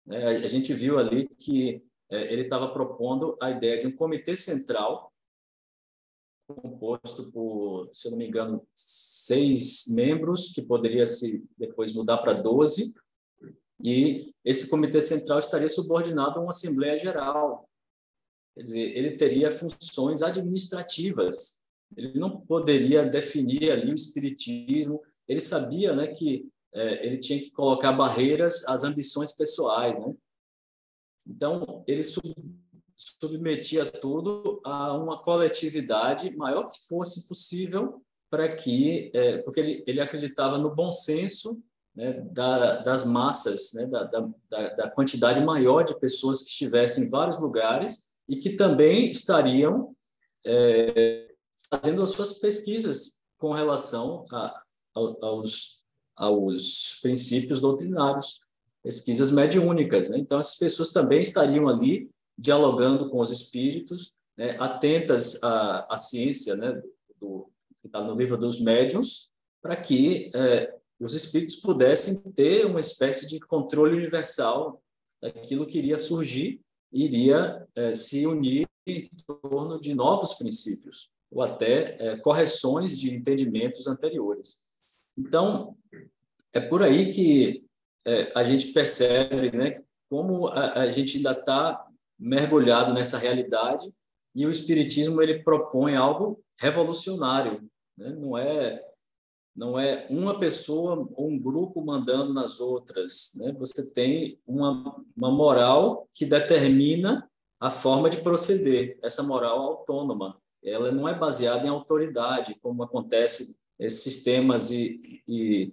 né? A gente viu ali que ele estava propondo a ideia de um comitê central composto por, se eu não me engano, 6 membros, que poderia se depois mudar para 12, e esse comitê central estaria subordinado a uma Assembleia Geral. Quer dizer, ele teria funções administrativas, ele não poderia definir ali o espiritismo, ele sabia, né, que ele tinha que colocar barreiras às ambições pessoais, né? Então, ele submetia tudo a uma coletividade maior que fosse possível para que, porque ele acreditava no bom senso, né, das massas, né, da quantidade maior de pessoas que estivessem em vários lugares e que também estariam fazendo as suas pesquisas com relação aos princípios doutrinários, pesquisas mediúnicas, né? Então, essas pessoas também estariam ali dialogando com os espíritos, né, atentas à ciência, né, que está no livro dos médiuns, para que os espíritos pudessem ter uma espécie de controle universal daquilo que iria surgir e iria se unir em torno de novos princípios, ou até correções de entendimentos anteriores. Então, é por aí que a gente percebe, né, como a gente ainda está mergulhado nessa realidade, e o espiritismo ele propõe algo revolucionário, né? Não é uma pessoa ou um grupo mandando nas outras, né? Você tem uma moral que determina a forma de proceder, essa moral autônoma. Ela não é baseada em autoridade, como acontece em sistemas e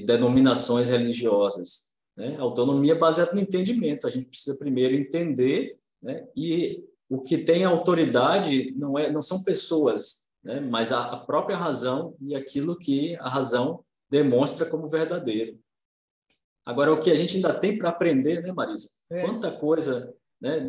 denominações religiosas, né? Autonomia baseada no entendimento. A gente precisa primeiro entender, né? E o que tem autoridade não são pessoas, né? Mas a própria razão e aquilo que a razão demonstra como verdadeiro. Agora, o que a gente ainda tem para aprender, né, Marisa? Quanta coisa, né?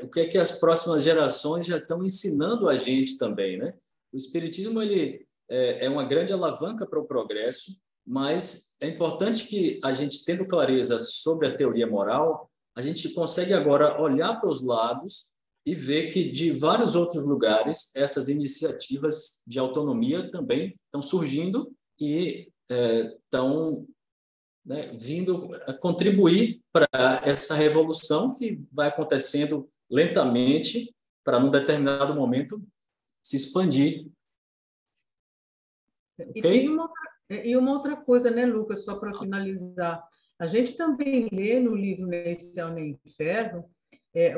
O que é que as próximas gerações já estão ensinando a gente também, né? O espiritismo ele é uma grande alavanca para o progresso, mas é importante que a gente, tendo clareza sobre a teoria moral, a gente consegue agora olhar para os lados e ver que de vários outros lugares essas iniciativas de autonomia também estão surgindo e estão, né, vindo a contribuir para essa revolução que vai acontecendo lentamente para, num determinado momento, se expandir. E tem uma outra coisa, né, Lucas, só para finalizar. A gente também lê no livro Nem Céu Nem Inferno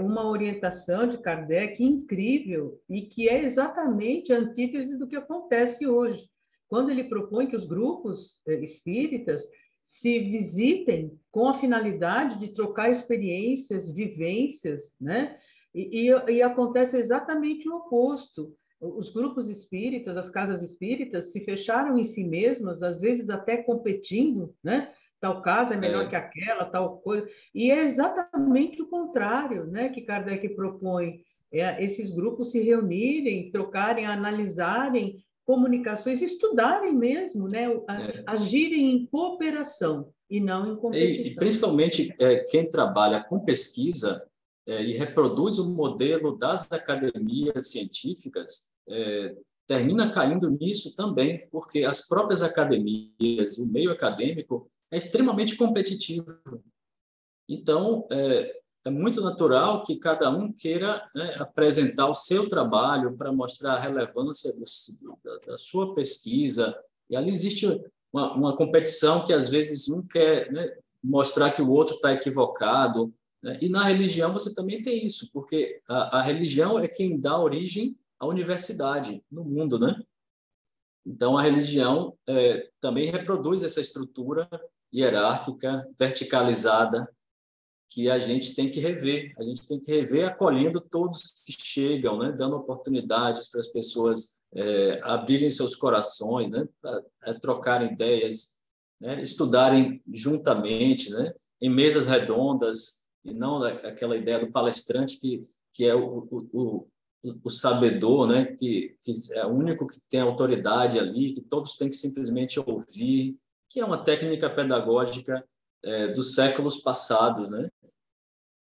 uma orientação de Kardec incrível e que é exatamente a antítese do que acontece hoje. Quando ele propõe que os grupos espíritas se visitem com a finalidade de trocar experiências, vivências, né? E acontece exatamente o oposto. Os grupos espíritas, as casas espíritas, se fecharam em si mesmas, às vezes até competindo, né? Tal casa é melhor que aquela, tal coisa. E é exatamente o contrário, né, que Kardec propõe. Esses grupos se reunirem, trocarem, analisarem comunicações, estudarem mesmo, né, agirem em cooperação e não em competição. E principalmente quem trabalha com pesquisa e reproduz o modelo das academias científicas, termina caindo nisso também, porque as próprias academias, o meio acadêmico, é extremamente competitivo. Então, é muito natural que cada um queira, né, apresentar o seu trabalho para mostrar a relevância da sua pesquisa. E ali existe uma competição que, às vezes, um quer, né, mostrar que o outro está equivocado. Né? E na religião você também tem isso, porque a religião é quem dá origem à universidade no mundo, né? Então, a religião também reproduz essa estrutura hierárquica, verticalizada, que a gente tem que rever. A gente tem que rever acolhendo todos que chegam, né? Dando oportunidades para as pessoas abrirem seus corações, né? Trocarem ideias, né? Estudarem juntamente, né? Em mesas redondas, e não aquela ideia do palestrante que é o sabedor, né? Que é o único que tem autoridade ali, que todos têm que simplesmente ouvir, que é uma técnica pedagógica dos séculos passados, né?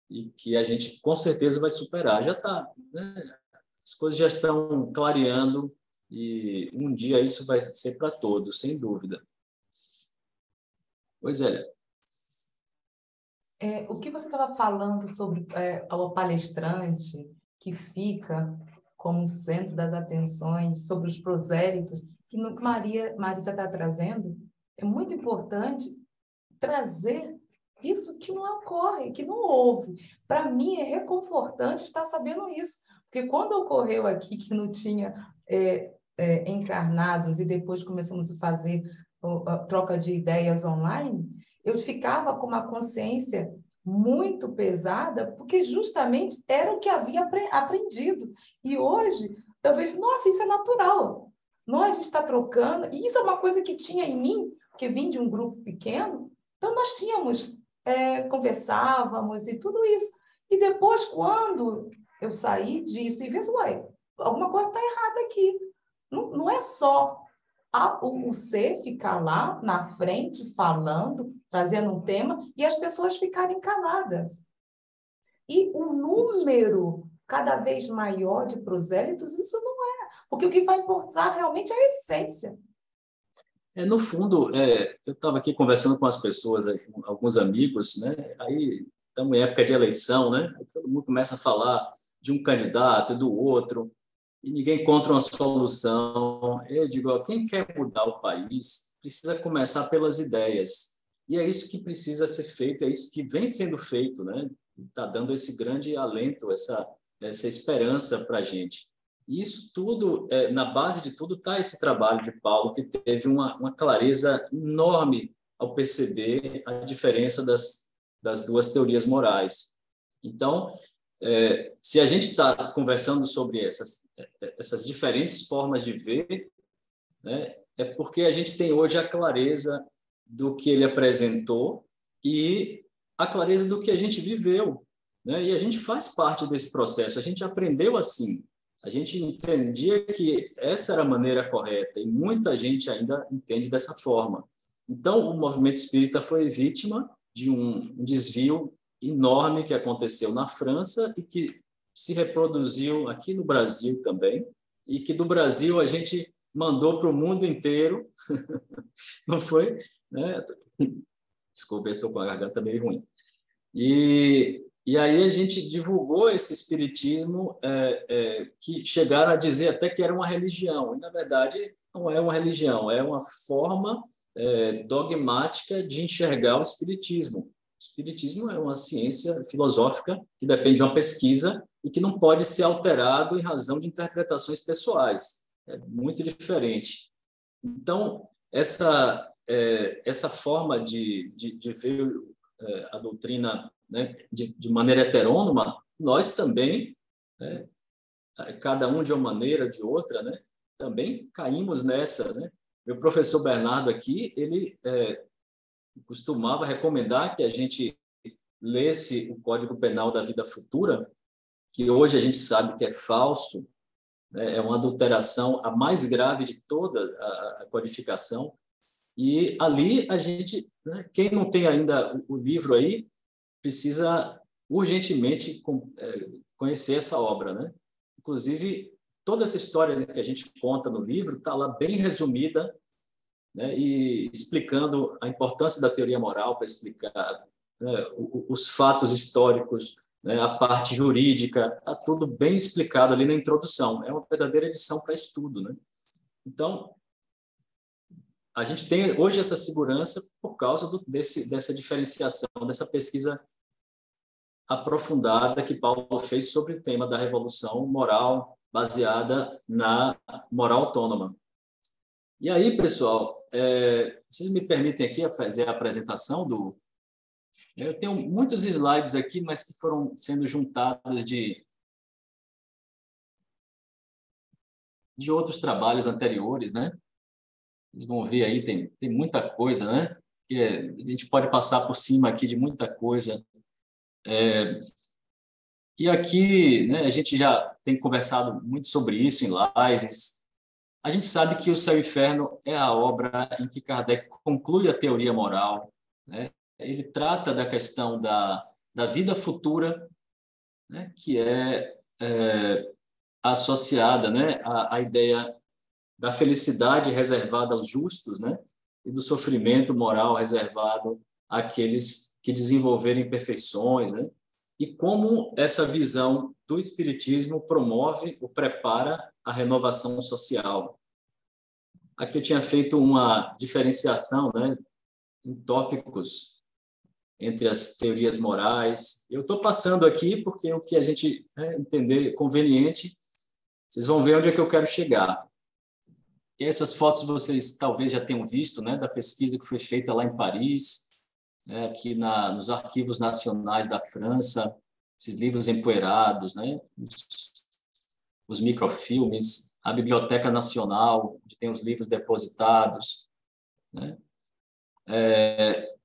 E que a gente com certeza vai superar. Já está, né? As coisas já estão clareando e um dia isso vai ser para todos, sem dúvida. Pois é. O que você estava falando sobre o palestrante que fica como centro das atenções, sobre os prosélitos, que Marisa está trazendo, é muito importante trazer isso que não ocorre, que não houve. Para mim, é reconfortante estar sabendo isso, porque quando ocorreu aqui que não tinha encarnados e depois começamos a fazer a troca de ideias online, eu ficava com uma consciência muito pesada, porque justamente era o que havia aprendido. E hoje eu vejo, nossa, isso é natural. Nós, a gente está trocando, e isso é uma coisa que tinha em mim, que vim de um grupo pequeno, então nós tínhamos, conversávamos e tudo isso. E depois, quando eu saí disso e vi, ué, alguma coisa está errada aqui. Não é só o ser ficar lá na frente falando, trazendo um tema, e as pessoas ficarem caladas. E o número cada vez maior de prosélitos, isso não é. Porque o que vai importar realmente é a essência. No fundo, eu estava aqui conversando com as pessoas, com alguns amigos, né? Aí estamos em época de eleição, né? Aí todo mundo começa a falar de um candidato e do outro, e ninguém encontra uma solução. Eu digo, quem quer mudar o país precisa começar pelas ideias. E é isso que precisa ser feito, é isso que vem sendo feito, né? Está dando esse grande alento, essa esperança para a gente. E isso tudo, na base de tudo, está esse trabalho de Paulo, que teve uma clareza enorme ao perceber a diferença das duas teorias morais. Então, se a gente está conversando sobre essas diferentes formas de ver, né, é porque a gente tem hoje a clareza do que ele apresentou e a clareza do que a gente viveu, né? E a gente faz parte desse processo, a gente aprendeu assim, a gente entendia que essa era a maneira correta e muita gente ainda entende dessa forma. Então, o movimento espírita foi vítima de um desvio enorme que aconteceu na França e que se reproduziu aqui no Brasil também, e que do Brasil a gente mandou para o mundo inteiro, não foi? Né? Desculpa, eu estou com a garganta meio ruim. E aí a gente divulgou esse espiritismo que chegaram a dizer até que era uma religião, e na verdade não é uma religião, é uma forma dogmática de enxergar o espiritismo. O espiritismo é uma ciência filosófica que depende de uma pesquisa e que não pode ser alterado em razão de interpretações pessoais. É muito diferente. Então, essa forma de ver a doutrina, né, de maneira heterônoma, nós também, né, cada um de uma maneira ou de outra, né, também caímos nessa, né? Meu professor Bernardo aqui, ele costumava recomendar que a gente lesse o Código Penal da Vida Futura, que hoje a gente sabe que é falso, né? É uma adulteração a mais grave de toda a codificação. E ali a gente, né, quem não tem ainda o livro aí, precisa urgentemente conhecer essa obra, né? Inclusive, toda essa história que a gente conta no livro está lá bem resumida, né, e explicando a importância da teoria moral para explicar, né, os fatos históricos, né, a parte jurídica, está tudo bem explicado ali na introdução. É uma verdadeira edição para estudo, né? Então, a gente tem hoje essa segurança por causa dessa diferenciação, dessa pesquisa aprofundada que Paulo fez sobre o tema da revolução moral baseada na moral autônoma. E aí, pessoal, vocês me permitem aqui fazer a apresentação do... Eu tenho muitos slides aqui, mas que foram sendo juntados de outros trabalhos anteriores, né? Vocês vão ver aí, tem muita coisa, né? Que a gente pode passar por cima aqui de muita coisa. E aqui, né, a gente já tem conversado muito sobre isso em lives. A gente sabe que O Céu e o Inferno é a obra em que Kardec conclui a teoria moral, né? ele trata da questão da vida futura, né, que é associada, né, à ideia da felicidade reservada aos justos, né, e do sofrimento moral reservado àqueles que desenvolverem perfeições, né, e como essa visão do espiritismo promove ou prepara a renovação social. Aqui eu tinha feito uma diferenciação, né, em tópicos entre as teorias morais. Eu estou passando aqui porque o que a gente entender conveniente, vocês vão ver onde é que eu quero chegar. E essas fotos vocês talvez já tenham visto, né, da pesquisa que foi feita lá em Paris, aqui nos arquivos nacionais da França, esses livros empoeirados, né, os microfilmes, a Biblioteca Nacional, onde tem os livros depositados, né,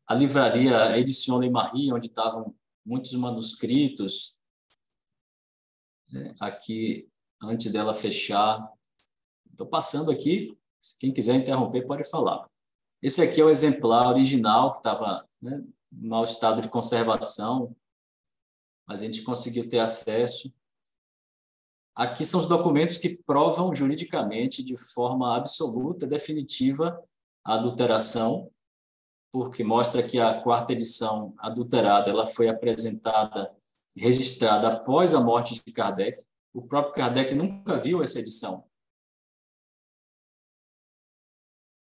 a livraria a Edition de Marie, onde estavam muitos manuscritos, né, aqui, antes dela fechar. Estou passando aqui, quem quiser interromper pode falar. Esse aqui é o exemplar original, que estava, né, em mau estado de conservação, mas a gente conseguiu ter acesso. Aqui são os documentos que provam juridicamente, de forma absoluta, definitiva, a adulteração, porque mostra que a 4ª edição adulterada ela foi apresentada, registrada após a morte de Kardec. O próprio Kardec nunca viu essa edição.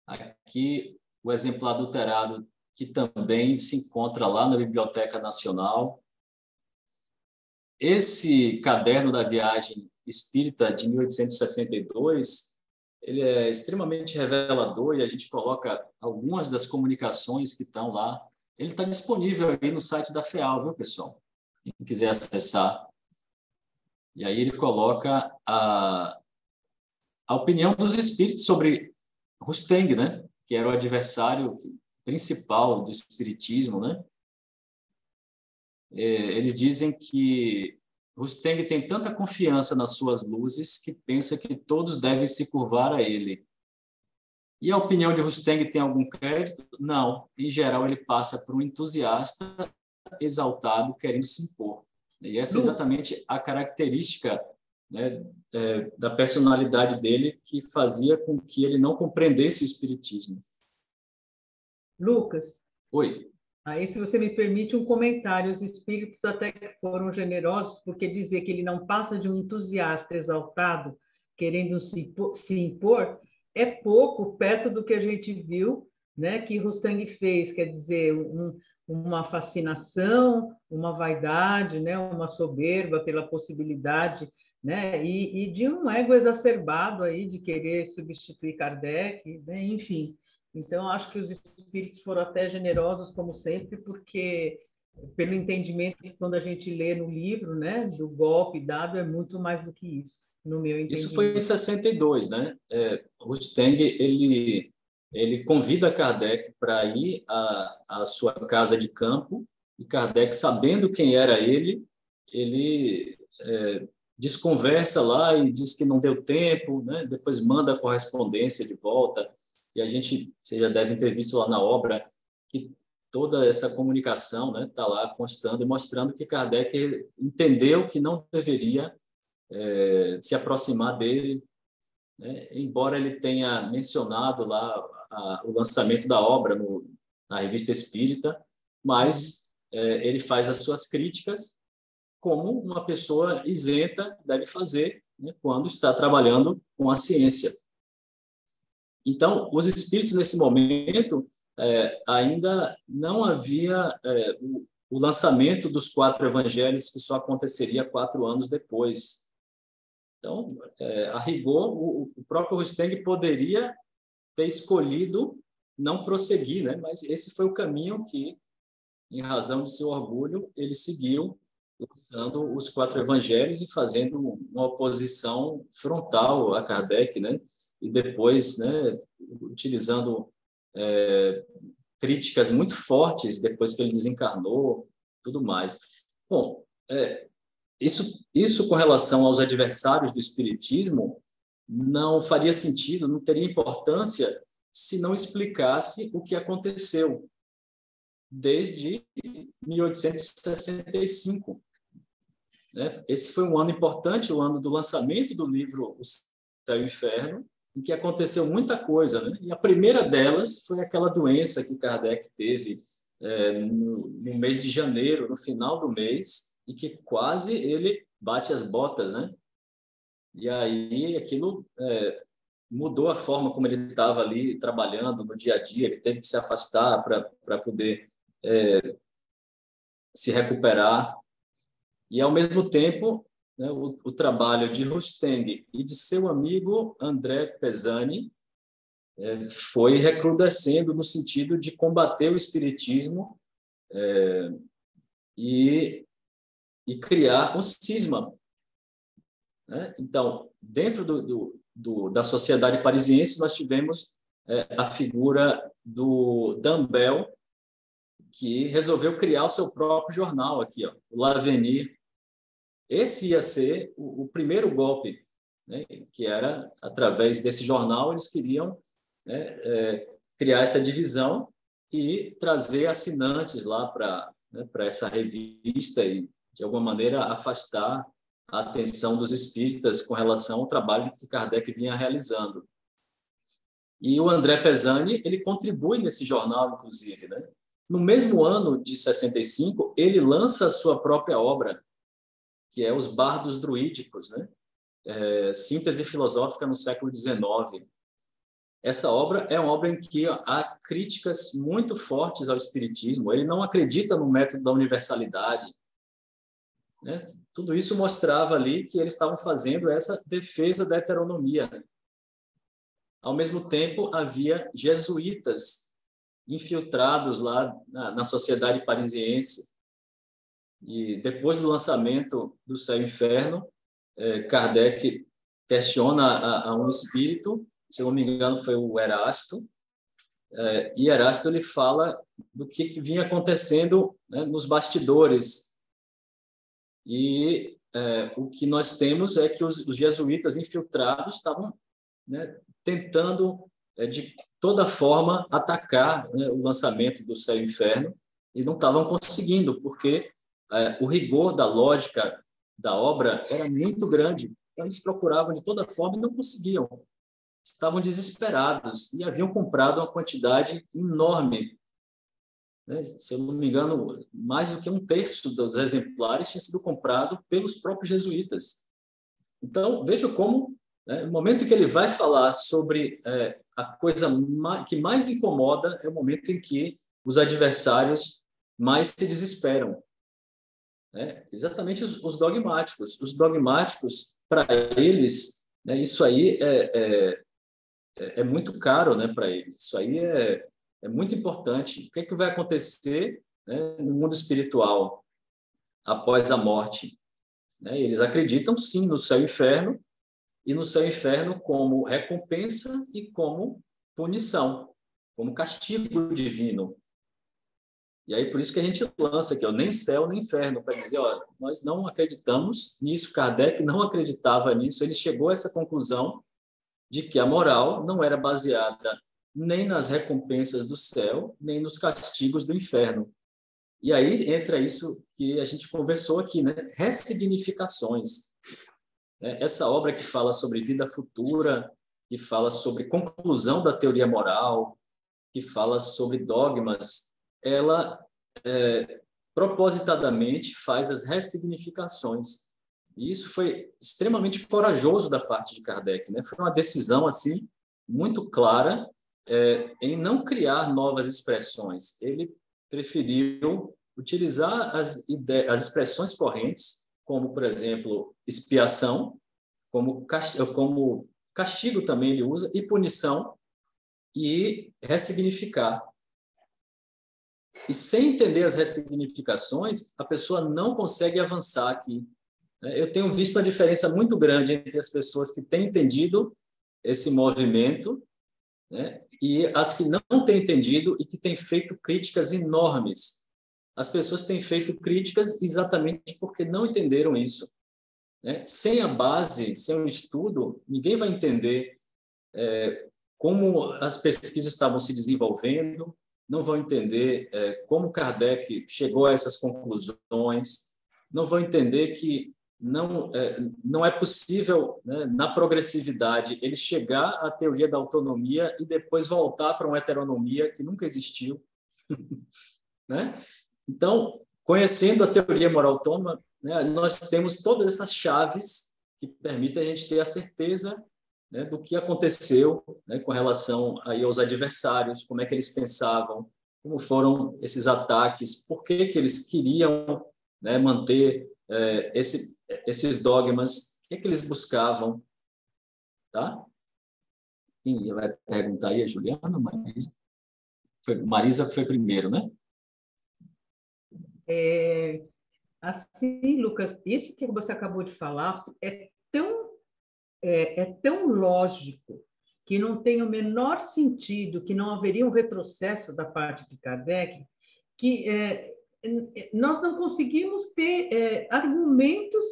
Aqui o exemplar adulterado, que também se encontra lá na Biblioteca Nacional. Esse caderno da viagem espírita de 1862, ele é extremamente revelador e a gente coloca algumas das comunicações que estão lá. Ele está disponível aí no site da FEAL, viu, pessoal? Quem quiser acessar. E aí ele coloca a opinião dos espíritos sobre Rusteng, né? Que era o adversário principal do espiritismo, né? Eles dizem que Rusteng tem tanta confiança nas suas luzes que pensa que todos devem se curvar a ele. E a opinião de Rusteng tem algum crédito? Não. Em geral, ele passa por um entusiasta exaltado querendo se impor. E essa é exatamente a característica, né, da personalidade dele, que fazia com que ele não compreendesse o espiritismo. Lucas. Oi. Aí, se você me permite um comentário, os espíritos até que foram generosos, porque dizer que ele não passa de um entusiasta exaltado, querendo se impor, é pouco perto do que a gente viu, né, que Rusteng fez, quer dizer, uma fascinação, uma vaidade, né, uma soberba pela possibilidade, né, e de um ego exacerbado aí de querer substituir Kardec, né, enfim. Então, acho que os espíritos foram até generosos, como sempre, porque, pelo entendimento que quando a gente lê no livro, né, do golpe dado, é muito mais do que isso, no meu entendimento. Isso foi em 62, né? Rusteng, ele convida Kardec para ir à sua casa de campo, e Kardec, sabendo quem era ele desconversa lá e diz que não deu tempo, né? Depois manda a correspondência de volta. E vocês já devem ter visto lá na obra que toda essa comunicação, né, está lá constando e mostrando que Kardec entendeu que não deveria se aproximar dele, né, embora ele tenha mencionado lá o lançamento da obra na Revista Espírita, mas ele faz as suas críticas como uma pessoa isenta deve fazer, né, quando está trabalhando com a ciência. Então, os espíritos, nesse momento, ainda não havia o lançamento dos 4 evangelhos, que só aconteceria 4 anos depois. Então, a rigor, o próprio Rusteng poderia ter escolhido não prosseguir, né? Mas esse foi o caminho que, em razão de seu orgulho, ele seguiu, lançando os 4 evangelhos e fazendo uma oposição frontal a Kardec, né? E depois, né, utilizando críticas muito fortes depois que ele desencarnou, tudo mais. Bom, isso com relação aos adversários do espiritismo não faria sentido, não teria importância se não explicasse o que aconteceu. desde 1865. Né? Esse foi um ano importante, o ano do lançamento do livro O Céu e o Inferno, em que aconteceu muita coisa, né? E a primeira delas foi aquela doença que Kardec teve no mês de janeiro, no final do mês, e que quase ele bate as botas, né? E aí aquilo mudou a forma como ele estava ali trabalhando no dia a dia, ele teve que se afastar para poder se recuperar. E, ao mesmo tempo, né, o trabalho de Rusteng e de seu amigo André Pesani foi recrudescendo no sentido de combater o espiritismo e criar um cisma. Né? Então, dentro da sociedade parisiense, nós tivemos a figura do D'Ambel, que resolveu criar o seu próprio jornal aqui, ó, o L'Avenir. Esse ia ser o primeiro golpe, né, que era, através desse jornal, eles queriam criar essa divisão e trazer assinantes lá para essa revista e, de alguma maneira, afastar a atenção dos espíritas com relação ao trabalho que Kardec vinha realizando. E o André Pesani, ele contribui nesse jornal, inclusive, né? No mesmo ano de 65, ele lança a sua própria obra, que é Os Bardos Druídicos, né? Síntese filosófica no século XIX. Essa obra é uma obra em que há críticas muito fortes ao espiritismo. Ele não acredita no método da universalidade, né? Tudo isso mostrava ali que eles estavam fazendo essa defesa da heteronomia. Ao mesmo tempo, havia jesuítas infiltrados lá na sociedade parisiense. E depois do lançamento do Céu e Inferno, Kardec questiona a um espírito, se eu não me engano foi o Erasto, e Erasto ele fala do que vinha acontecendo, né, nos bastidores. E o que nós temos é que os jesuítas infiltrados estavam, né, tentando de toda forma atacar, né, o lançamento do Céu e Inferno, e não estavam conseguindo, porque o rigor da lógica da obra era muito grande. Então, eles procuravam de toda forma e não conseguiam. Estavam desesperados e haviam comprado uma quantidade enorme, né? Se eu não me engano, mais do que 1/3 dos exemplares tinha sido comprado pelos próprios jesuítas. Então, veja como, no momento em que ele vai falar sobre a coisa que mais incomoda é o momento em que os adversários mais se desesperam. Exatamente os dogmáticos. Os dogmáticos, para eles, né, isso aí é muito caro, né, para eles. Isso aí é muito importante. O que é que vai acontecer, né, no mundo espiritual após a morte? Eles acreditam, sim, no céu e inferno, e no céu e inferno como recompensa e como punição, como castigo divino. E aí, por isso que a gente lança aqui, ó, nem céu nem inferno, para dizer, ó, nós não acreditamos nisso. Kardec não acreditava nisso. Ele chegou a essa conclusão de que a moral não era baseada nem nas recompensas do céu, nem nos castigos do inferno. E aí entra isso que a gente conversou aqui, né? Ressignificações. Essa obra que fala sobre vida futura, que fala sobre conclusão da teoria moral, que fala sobre dogmas, ela propositadamente faz as ressignificações. E isso foi extremamente corajoso da parte de Kardec, né? Foi uma decisão assim muito clara em não criar novas expressões. Ele preferiu utilizar as expressões correntes, como, por exemplo, expiação, como castigo também ele usa, e punição, e ressignificar. E sem entender as ressignificações, a pessoa não consegue avançar aqui. Eu tenho visto uma diferença muito grande entre as pessoas que têm entendido esse movimento, né, e as que não têm entendido e que têm feito críticas enormes. As pessoas têm feito críticas exatamente porque não entenderam isso. Sem a base, sem o estudo, ninguém vai entender como as pesquisas estavam se desenvolvendo, não vão entender como Kardec chegou a essas conclusões, não vão entender que não é possível, né, na progressividade, ele chegar à teoria da autonomia e depois voltar para uma heteronomia que nunca existiu. Né? Então, conhecendo a teoria moral autônoma, né, nós temos todas essas chaves que permitem a gente ter a certeza, né, do que aconteceu, né, com relação aí aos adversários, como é que eles pensavam, como foram esses ataques, por que eles queriam, né, manter esses dogmas, o que eles buscavam. Tá? Quem vai perguntar aí? A Juliana, Marisa? Marisa foi primeiro, né? Assim, Lucas, isso que você acabou de falar é tão lógico que não tem o menor sentido, que não haveria um retrocesso da parte de Kardec, que nós não conseguimos ter argumentos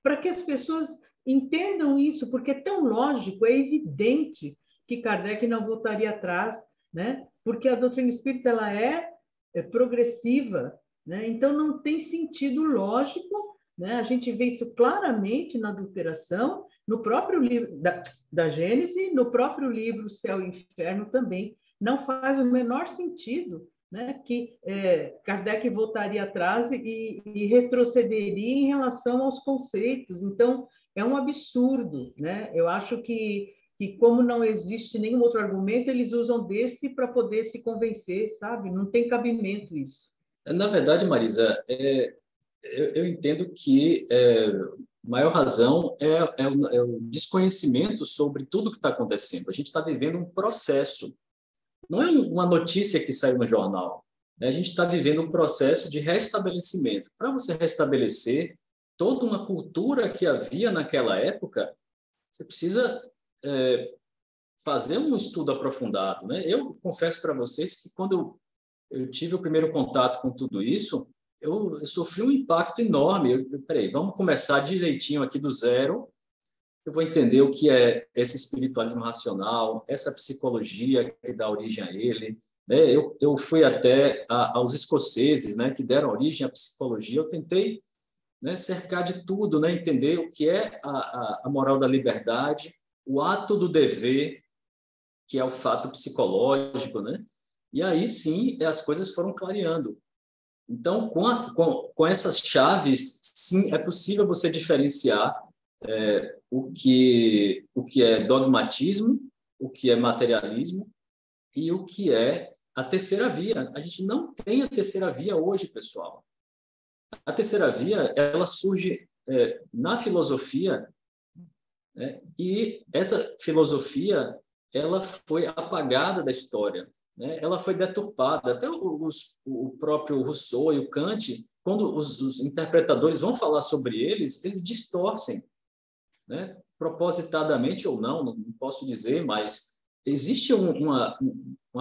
para que as pessoas entendam isso, porque é tão lógico, é evidente que Kardec não voltaria atrás, né? Porque a doutrina espírita ela é progressiva, né? Então não tem sentido lógico, né? A gente vê isso claramente na adulteração, no próprio livro da Gênese, no próprio livro Céu e Inferno também. Não faz o menor sentido, né, que Kardec voltaria atrás e retrocederia em relação aos conceitos. Então, é um absurdo, né? Eu acho que como não existe nenhum outro argumento, eles usam desse para poder se convencer, sabe? Não tem cabimento isso. Na verdade, Marisa, eu entendo que a maior razão é o desconhecimento sobre tudo que está acontecendo. A gente está vivendo um processo. Não é uma notícia que saiu no jornal. Né? A gente está vivendo um processo de restabelecimento. Para você restabelecer toda uma cultura que havia naquela época, você precisa fazer um estudo aprofundado. Né? Eu confesso para vocês que quando eu tive o primeiro contato com tudo isso, eu sofri um impacto enorme. Peraí, vamos começar direitinho aqui do zero. Eu vou entender o que é esse espiritualismo racional, essa psicologia que dá origem a ele. Né? Eu fui até aos escoceses, né, que deram origem à psicologia. Eu tentei, né, cercar de tudo, né, entender o que é a moral da liberdade, o ato do dever, que é o fato psicológico, né? E aí sim as coisas foram clareando. Então, com essas chaves, sim, é possível você diferenciar o que é dogmatismo, o que é materialismo e o que é a terceira via. A gente não tem a terceira via hoje, pessoal. A terceira via, ela surge na filosofia, né? E essa filosofia, ela foi apagada da história, né? Ela foi deturpada. Até o próprio Rousseau e o Kant, quando os interpretadores vão falar sobre eles distorcem, né? Propositadamente ou não posso dizer, mas existe uma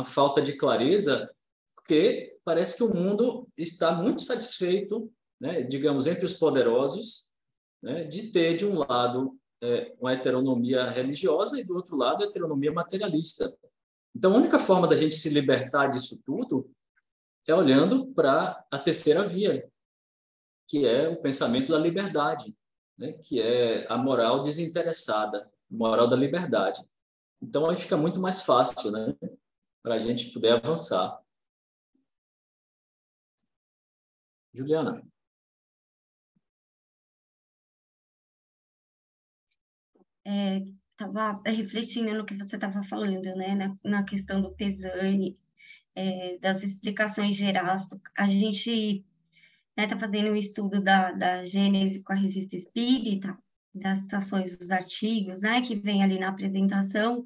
falta de clareza, porque parece que o mundo está muito satisfeito, né, digamos, entre os poderosos, né, de ter, de um lado, uma heteronomia religiosa e, do outro lado, a heteronomia materialista. Então, a única forma da gente se libertar disso tudo é olhando para a terceira via, que é o pensamento da liberdade, né, que é a moral desinteressada, a moral da liberdade. Então, aí fica muito mais fácil, né, para a gente poder avançar. Juliana. Estava refletindo no que você estava falando, né, na questão do Pesani, das explicações gerais. A gente está fazendo um estudo da Gênese com a Revista Espírita, das citações dos artigos, né, que vem ali na apresentação.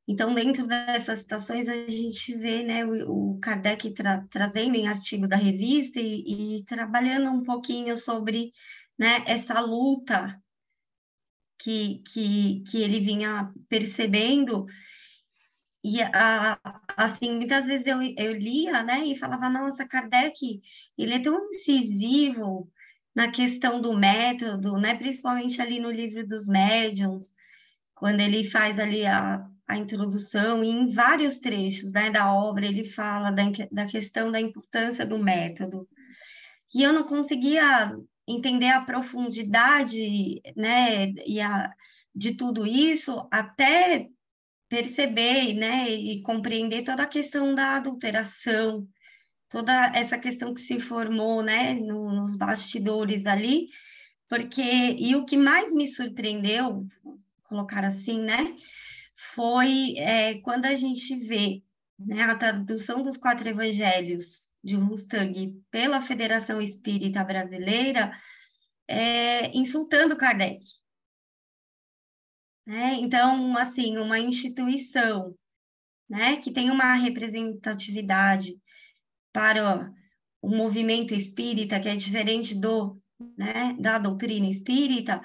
Então, dentro dessas citações, a gente vê, né, o Kardec trazendo em artigos da revista e trabalhando um pouquinho sobre, né, essa luta que ele vinha percebendo. E, assim, muitas vezes eu lia, né, e falava, nossa, Kardec, ele é tão incisivo na questão do método, né, principalmente ali no livro dos médiuns, quando ele faz ali a a introdução, e em vários trechos, né, da obra ele fala da questão da importância do método. E eu não conseguia entender a profundidade, né, de tudo isso até perceber, né, e compreender toda a questão da adulteração, toda essa questão que se formou, né, nos bastidores ali, porque, e o que mais me surpreendeu, vou colocar assim, né, foi quando a gente vê, né, a tradução dos 4 evangelhos de Rustang pela Federação Espírita Brasileira, insultando Kardec. Né? Então, assim, uma instituição, né, que tem uma representatividade para o movimento espírita, que é diferente né, da doutrina espírita,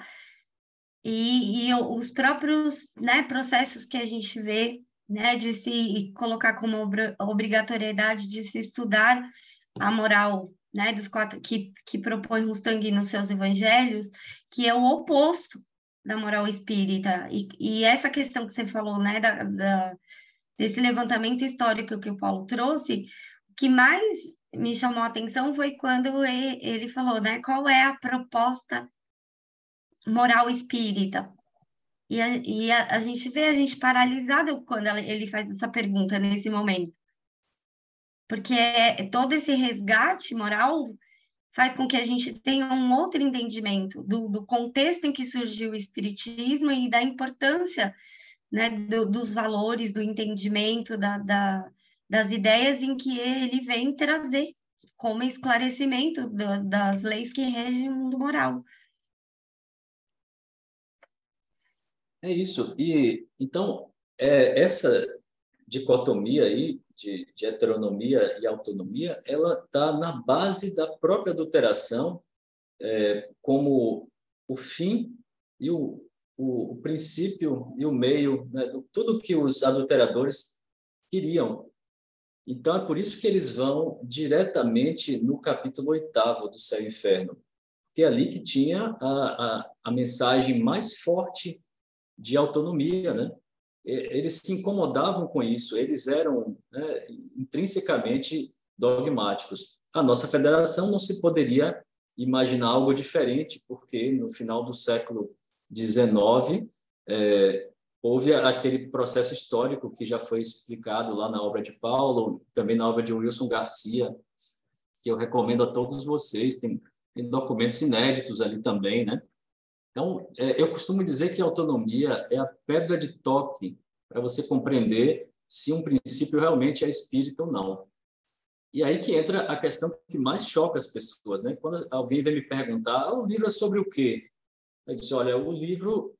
e os próprios, né, processos que a gente vê, né, de se colocar como obrigatoriedade de se estudar a moral, né, dos 4 que propõe Rustang nos seus evangelhos, que é o oposto da moral espírita. E essa questão que você falou, né, desse levantamento histórico que o Paulo trouxe, o que mais me chamou a atenção foi quando ele falou, né, qual é a proposta moral espírita. E a gente vê a gente paralisado quando ele faz essa pergunta nesse momento. Porque todo esse resgate moral faz com que a gente tenha um outro entendimento do contexto em que surgiu o Espiritismo e da importância, né, dos valores, do entendimento, das ideias em que ele vem trazer como esclarecimento das leis que regem o mundo moral. É isso. E então essa dicotomia aí de heteronomia e autonomia, ela está na base da própria adulteração, como o fim e o princípio e o meio, né, de tudo que os adulteradores queriam. Então, é por isso que eles vão diretamente no capítulo 8º do Céu e Inferno, que é ali que tinha a mensagem mais forte de autonomia, né? Eles se incomodavam com isso, eles eram, né, intrinsecamente dogmáticos. A nossa federação não se poderia imaginar algo diferente, porque no final do século XIX houve aquele processo histórico que já foi explicado lá na obra de Paulo, também na obra de Wilson Garcia, que eu recomendo a todos vocês, tem documentos inéditos ali também, né? Então, eu costumo dizer que a autonomia é a pedra de toque para você compreender se um princípio realmente é espírita ou não. E aí que entra a questão que mais choca as pessoas, né? Quando alguém vem me perguntar, o livro é sobre o quê? Eu disse, olha, o livro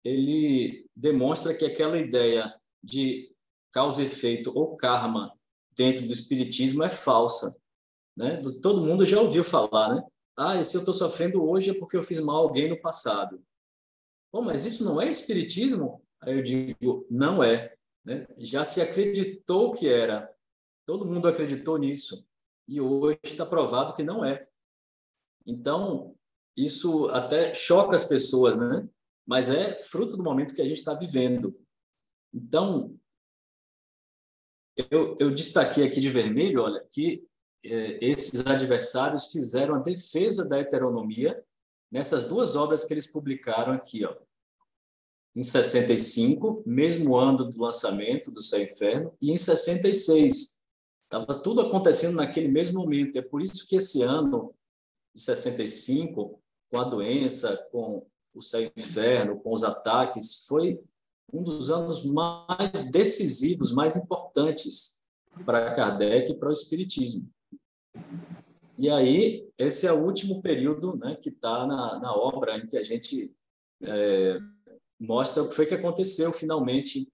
ele demonstra que aquela ideia de causa e efeito ou karma dentro do espiritismo é falsa, né? Todo mundo já ouviu falar, né? E se eu estou sofrendo hoje é porque eu fiz mal a alguém no passado. Bom, mas isso não é espiritismo? Aí eu digo, não é, né? Já se acreditou que era. Todo mundo acreditou nisso. E hoje está provado que não é. Então, isso até choca as pessoas, né? Mas é fruto do momento que a gente está vivendo. Então, eu destaquei aqui de vermelho, olha, que esses adversários fizeram a defesa da heteronomia nessas 2 obras que eles publicaram aqui, ó, em 65, mesmo ano do lançamento do Céu e Inferno, e em 66. Estava tudo acontecendo naquele mesmo momento. É por isso que esse ano de 65, com a doença, com o Céu e Inferno, com os ataques, foi um dos anos mais decisivos, mais importantes para Kardec e para o Espiritismo. E aí, esse é o último período, né, que está na obra em que a gente mostra o que foi que aconteceu finalmente.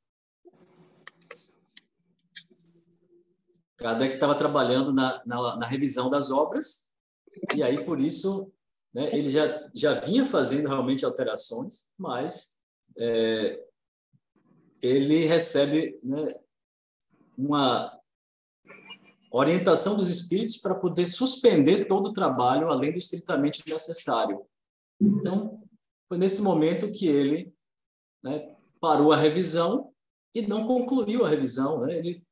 Kardec estava trabalhando na revisão das obras, e aí, por isso, né, ele já vinha fazendo realmente alterações, mas ele recebe, né, uma orientação dos espíritos para poder suspender todo o trabalho além do estritamente necessário. Então, foi nesse momento que ele, né, parou a revisão e não concluiu a revisão, né? Ele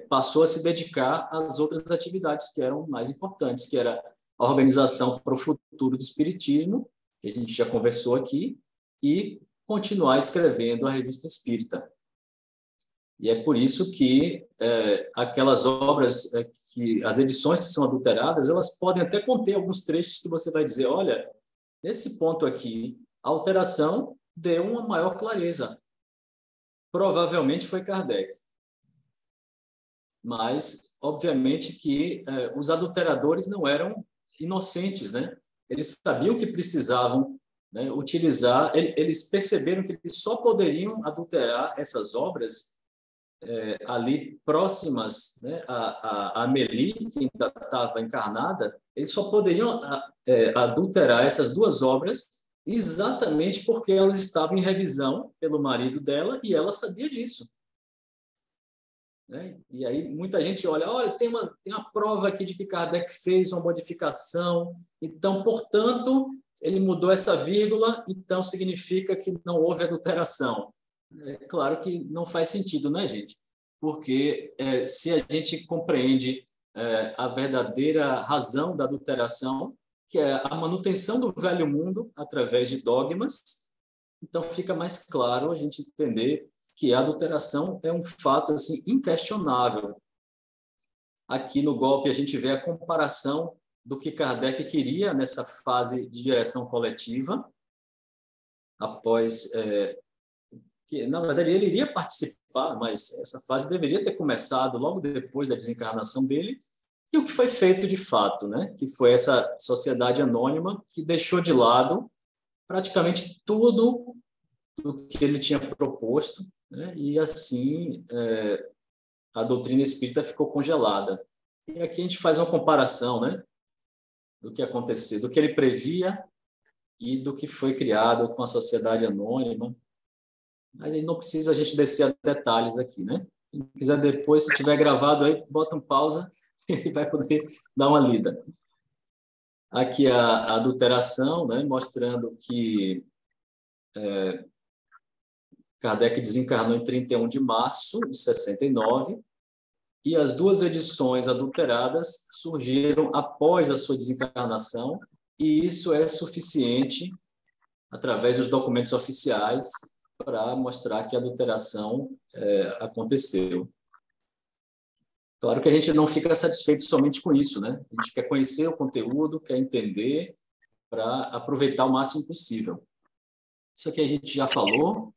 passou a se dedicar às outras atividades que eram mais importantes, que era a organização para o futuro do espiritismo, que a gente já conversou aqui, e continuar escrevendo a Revista Espírita. E é por isso que aquelas obras, que as edições que são adulteradas, elas podem até conter alguns trechos que você vai dizer, olha, nesse ponto aqui, a alteração deu uma maior clareza. Provavelmente foi Kardec. Mas, obviamente, que os adulteradores não eram inocentes, né? Eles sabiam que precisavam, né, utilizar, eles perceberam que eles só poderiam adulterar essas obras ali próximas, né, a Amélie, que ainda estava encarnada, eles só poderiam adulterar essas duas obras exatamente porque elas estavam em revisão pelo marido dela e ela sabia disso. Né? E aí muita gente olha, tem uma prova aqui de que Kardec fez uma modificação, então, portanto, ele mudou essa vírgula, então significa que não houve adulteração. É claro que não faz sentido, né, gente? Porque se a gente compreende a verdadeira razão da adulteração, que é a manutenção do velho mundo através de dogmas, então fica mais claro a gente entender que a adulteração é um fato assim, inquestionável. Aqui no golpe a gente vê a comparação do que Kardec queria nessa fase de direção coletiva, após que, na verdade, ele iria participar, mas essa fase deveria ter começado logo depois da desencarnação dele, e o que foi feito de fato, né? Que foi essa sociedade anônima que deixou de lado praticamente tudo do que ele tinha proposto, né? E assim a doutrina espírita ficou congelada. E aqui a gente faz uma comparação, né, do que aconteceu, do que ele previa e do que foi criado com a sociedade anônima. Mas aí não precisa a gente descer a detalhes aqui, né? Quem quiser depois, se tiver gravado aí, bota um pausa e vai poder dar uma lida. Aqui a adulteração, né, mostrando que Kardec desencarnou em 31 de março de 69 e as duas edições adulteradas surgiram após a sua desencarnação, e isso é suficiente, através dos documentos oficiais, para mostrar que a adulteração aconteceu. Claro que a gente não fica satisfeito somente com isso, né? A gente quer conhecer o conteúdo, quer entender, para aproveitar o máximo possível. Isso aqui a gente já falou.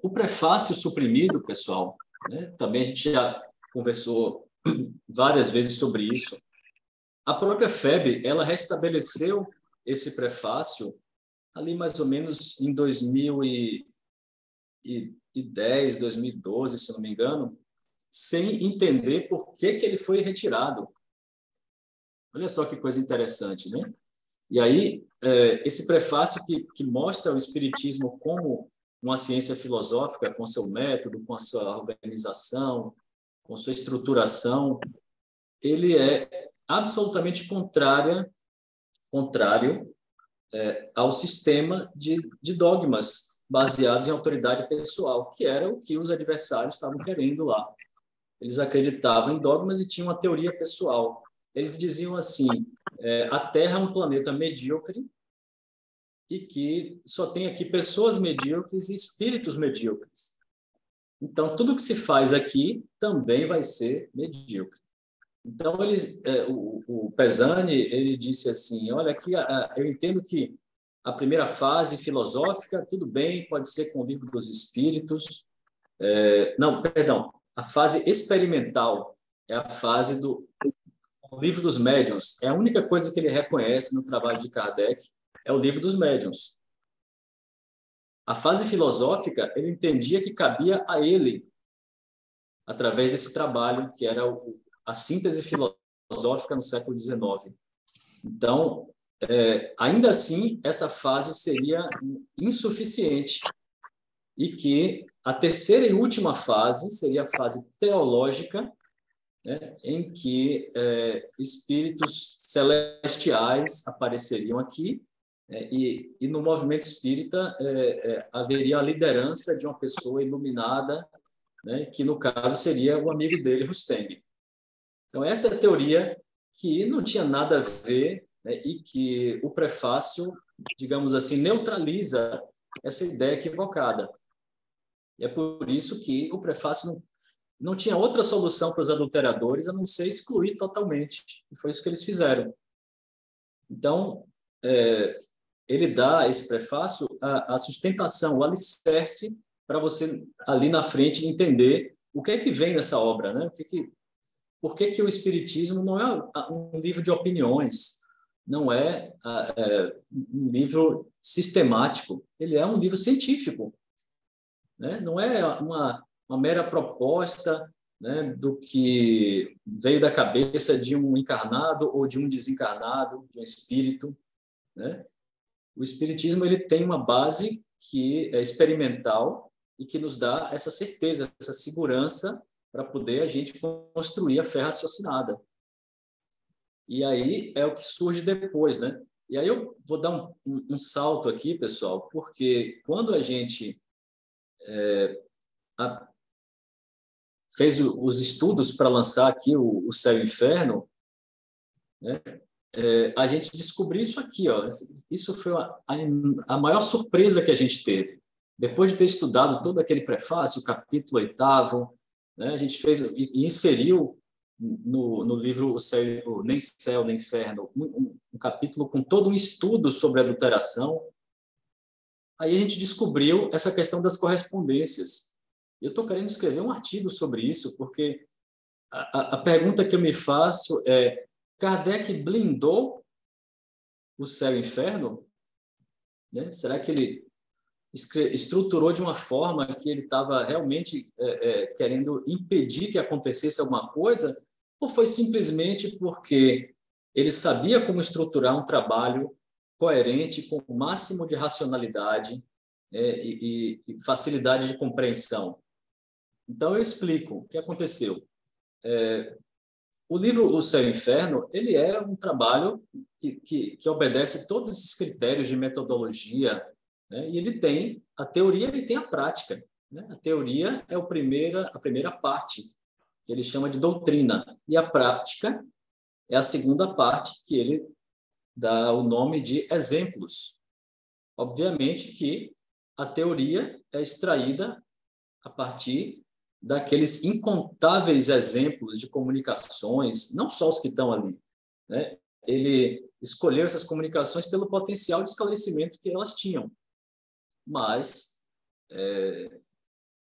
O prefácio suprimido, pessoal, né? Também a gente já conversou várias vezes sobre isso. A própria FEB, ela restabeleceu esse prefácio ali mais ou menos em 2010, 2012, se não me engano, sem entender por que ele foi retirado. Olha só que coisa interessante, né? E aí, esse prefácio que mostra o Espiritismo como uma ciência filosófica, com seu método, com a sua organização, com sua estruturação, ele é absolutamente contrário ao sistema de dogmas baseados em autoridade pessoal, que era o que os adversários estavam querendo lá. Eles acreditavam em dogmas e tinham uma teoria pessoal. Eles diziam assim, a Terra é um planeta medíocre e que só tem aqui pessoas medíocres e espíritos medíocres. Então, tudo que se faz aqui também vai ser medíocre. Então, o Pesani, ele disse assim, olha, aqui eu entendo que a primeira fase filosófica, tudo bem, pode ser com o livro dos espíritos. A fase experimental é a fase do livro dos médiuns. É a única coisa que ele reconhece no trabalho de Kardec, é o livro dos médiuns. A fase filosófica, ele entendia que cabia a ele, através desse trabalho, que era a síntese filosófica no século XIX. Então, ainda assim, essa fase seria insuficiente e que a terceira e última fase seria a fase teológica, né, em que espíritos celestiais apareceriam aqui E no movimento espírita haveria a liderança de uma pessoa iluminada, né, que no caso seria o amigo dele, Rustang. Então essa é a teoria que não tinha nada a ver, né, e que o prefácio, digamos assim, neutraliza essa ideia equivocada. E é por isso que o prefácio não tinha outra solução para os adulteradores a não ser excluir totalmente. E foi isso que eles fizeram. Então, ele dá esse prefácio a sustentação, o alicerce para você ali na frente entender o que é que vem nessa obra, né? Por que o Espiritismo não é um livro de opiniões, não é um livro sistemático, ele é um livro científico, né? Não é uma mera proposta, né, do que veio da cabeça de um encarnado ou de um desencarnado, de um espírito, né? O Espiritismo ele tem uma base que é experimental e que nos dá essa certeza, essa segurança para poder a gente construir a fé raciocinada. E aí é o que surge depois, né? E aí eu vou dar um salto aqui, pessoal, porque quando a gente fez os estudos para lançar aqui o Céu e o Inferno, né? A gente descobriu isso aqui, ó. Isso foi a maior surpresa que a gente teve. Depois de ter estudado todo aquele prefácio, o capítulo 8º, né, a gente fez e inseriu no livro Nem Céu, Nem Inferno, um capítulo com todo um estudo sobre adulteração. Aí a gente descobriu essa questão das correspondências. Eu estou querendo escrever um artigo sobre isso, porque a pergunta que eu me faço é: Kardec blindou o céu e o inferno? Né? Será que ele estruturou de uma forma que ele estava realmente querendo impedir que acontecesse alguma coisa? Ou foi simplesmente porque ele sabia como estruturar um trabalho coerente, com o máximo de racionalidade e facilidade de compreensão? Então, eu explico o que aconteceu. O livro O Céu e o Inferno, ele é um trabalho que obedece todos esses critérios de metodologia, né? E ele tem a teoria e tem a prática, né? A teoria é a primeira parte, que ele chama de doutrina, e a prática é a segunda parte, que ele dá o nome de exemplos. Obviamente que a teoria é extraída a partir daqueles incontáveis exemplos de comunicações, não só os que estão ali, né? Ele escolheu essas comunicações pelo potencial de esclarecimento que elas tinham, mas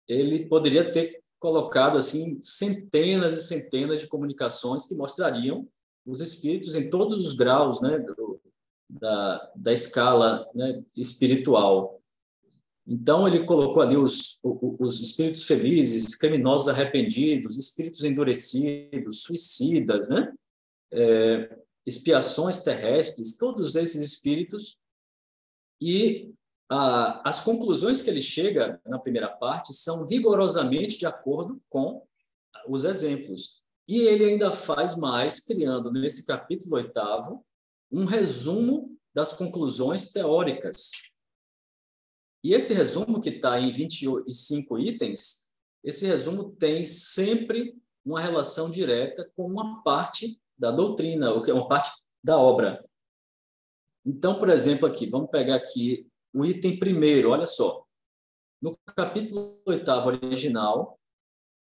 ele poderia ter colocado assim centenas e centenas de comunicações que mostrariam os espíritos em todos os graus, né, da escala, né, espiritual. Então, ele colocou ali os espíritos felizes, criminosos arrependidos, espíritos endurecidos, suicidas, né? Expiações terrestres, todos esses espíritos. E as conclusões que ele chega na primeira parte são rigorosamente de acordo com os exemplos. E ele ainda faz mais, criando nesse capítulo 8º um resumo das conclusões teóricas. E esse resumo, que está em 25 itens, esse resumo tem sempre uma relação direta com uma parte da doutrina, ou que é uma parte da obra. Então, por exemplo, aqui, vamos pegar aqui o item primeiro, olha só. No capítulo 8º original,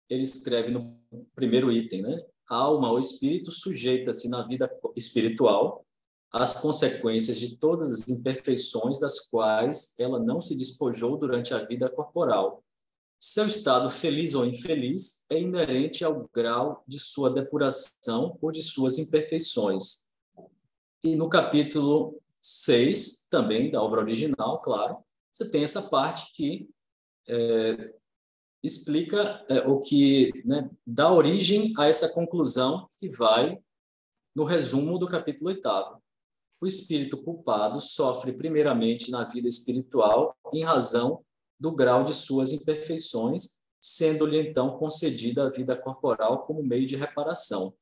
ele escreve no primeiro item, né? A alma ou espírito sujeita-se na vida espiritual às consequências de todas as imperfeições das quais ela não se despojou durante a vida corporal. Seu estado feliz ou infeliz é inerente ao grau de sua depuração ou de suas imperfeições. E no capítulo 6, também da obra original, claro, você tem essa parte que explica o que, né, dá origem a essa conclusão que vai no resumo do capítulo 8º. O espírito culpado sofre primeiramente na vida espiritual em razão do grau de suas imperfeições, sendo-lhe então concedida a vida corporal como meio de reparação.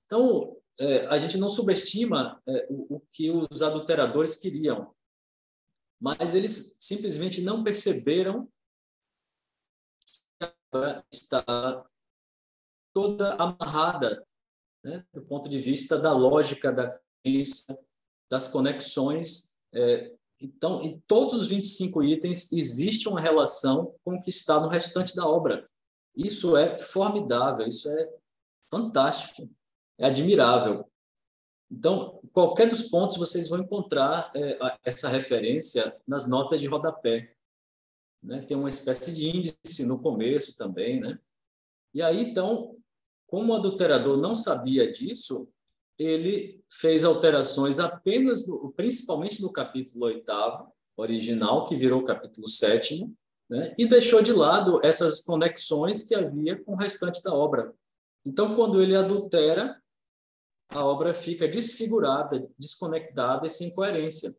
Então, a gente não subestima o que os adulteradores queriam, mas eles simplesmente não perceberam que ela está toda amarrada, né, do ponto de vista da lógica, da crença, das conexões. Então, em todos os 25 itens, existe uma relação com o que está no restante da obra. Isso é formidável, isso é fantástico, é admirável. Então, qualquer dos pontos vocês vão encontrar essa referência nas notas de rodapé, né? Tem uma espécie de índice no começo também, né? E aí, então, como o adulterador não sabia disso, ele fez alterações apenas, principalmente no capítulo 8º, original, que virou o capítulo 7º, né? E deixou de lado essas conexões que havia com o restante da obra. Então, quando ele adultera, a obra fica desfigurada, desconectada e sem coerência.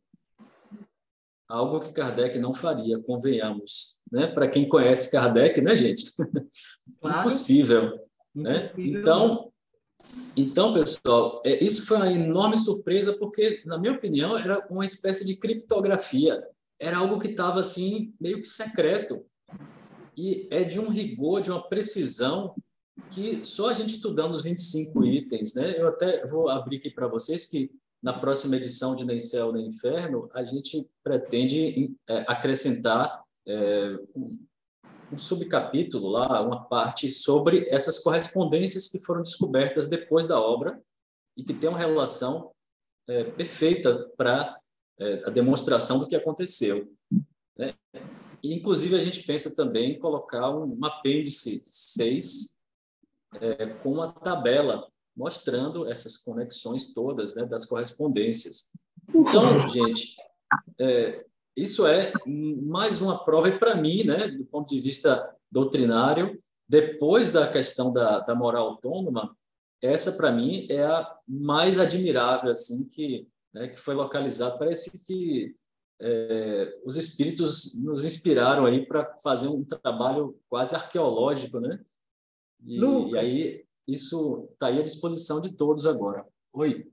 Algo que Kardec não faria, convenhamos, né? Para quem conhece Kardec, né, gente? Claro. Impossível, né? Então, pessoal, isso foi uma enorme surpresa, porque, na minha opinião, era uma espécie de criptografia. Era algo que estava, assim, meio que secreto. E é de um rigor, de uma precisão, que só a gente estudando os 25 itens, né? Eu até vou abrir aqui para vocês que, na próxima edição de Nem Céu, Nem Inferno, a gente pretende acrescentar um subcapítulo lá, uma parte sobre essas correspondências que foram descobertas depois da obra e que tem uma relação perfeita para a demonstração do que aconteceu, né? E, inclusive, a gente pensa também em colocar um apêndice 6 com uma tabela mostrando essas conexões todas, né, das correspondências. Então, gente, isso é mais uma prova, e para mim, né, do ponto de vista doutrinário, depois da questão da moral autônoma, essa, para mim, é a mais admirável, assim, que foi localizada. Parece que os espíritos nos inspiraram aí para fazer um trabalho quase arqueológico, né? E aí, isso está aí à disposição de todos agora. Oi.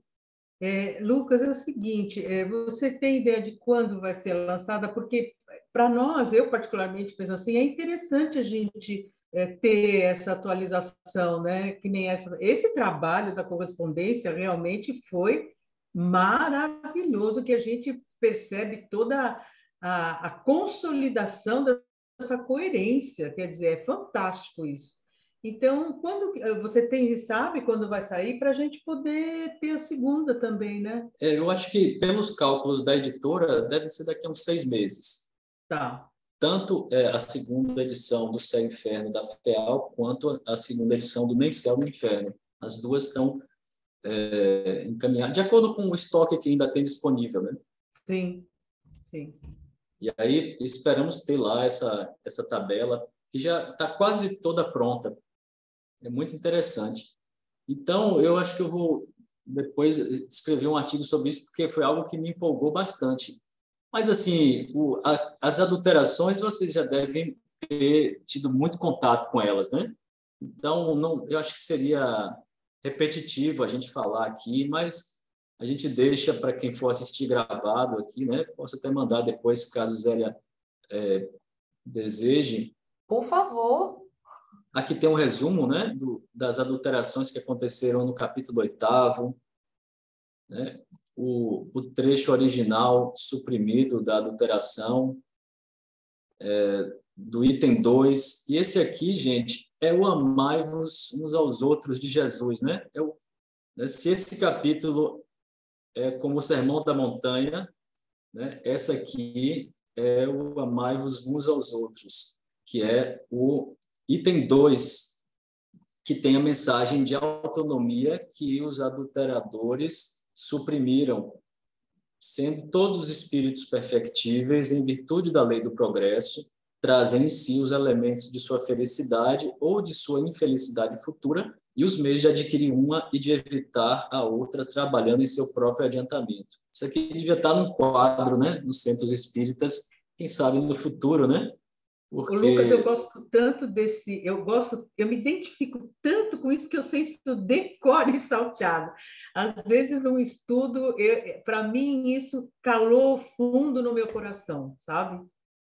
Lucas, é o seguinte, você tem ideia de quando vai ser lançada? Porque, para nós, eu particularmente penso assim, é interessante a gente ter essa atualização, né? Que nem esse trabalho da correspondência realmente foi maravilhoso, que a gente percebe toda a consolidação dessa coerência, quer dizer, é fantástico isso. Então, quando você sabe quando vai sair, para a gente poder ter a segunda também, né? Eu acho que, pelos cálculos da editora, deve ser daqui a uns 6 meses. Tá. Tanto a segunda edição do Céu e Inferno da FEAL, quanto a segunda edição do Nem Céu nem Inferno. As duas estão encaminhadas, de acordo com o estoque que ainda tem disponível, né? Sim, sim. E aí, esperamos ter lá essa tabela, que já está quase toda pronta. É muito interessante. Então, eu acho que eu vou depois escrever um artigo sobre isso, porque foi algo que me empolgou bastante. Mas, assim, as adulterações, vocês já devem ter tido muito contato com elas, né? Então, eu acho que seria repetitivo a gente falar aqui, mas a gente deixa para quem for assistir gravado aqui, né? Posso até mandar depois, caso Zélia deseje. Por favor. Aqui tem um resumo, né, das adulterações que aconteceram no capítulo 8º, né, o trecho original suprimido da adulteração, do item 2. E esse aqui, gente, é o amai-vos uns aos outros de Jesus, né? Se esse capítulo é como o Sermão da Montanha, né, essa aqui é o amai-vos uns aos outros, que é o item 2, que tem a mensagem de autonomia que os adulteradores suprimiram, sendo todos espíritos perfectíveis em virtude da lei do progresso, trazem em si os elementos de sua felicidade ou de sua infelicidade futura e os meios de adquirir uma e de evitar a outra, trabalhando em seu próprio adiantamento. Isso aqui devia estar num quadro, né, nos centros espíritas, quem sabe no futuro, né? O Lucas, eu gosto tanto desse, eu me identifico tanto com isso que eu sei isso de cor e salteado. Às vezes, num estudo, para mim, isso calou fundo no meu coração, sabe?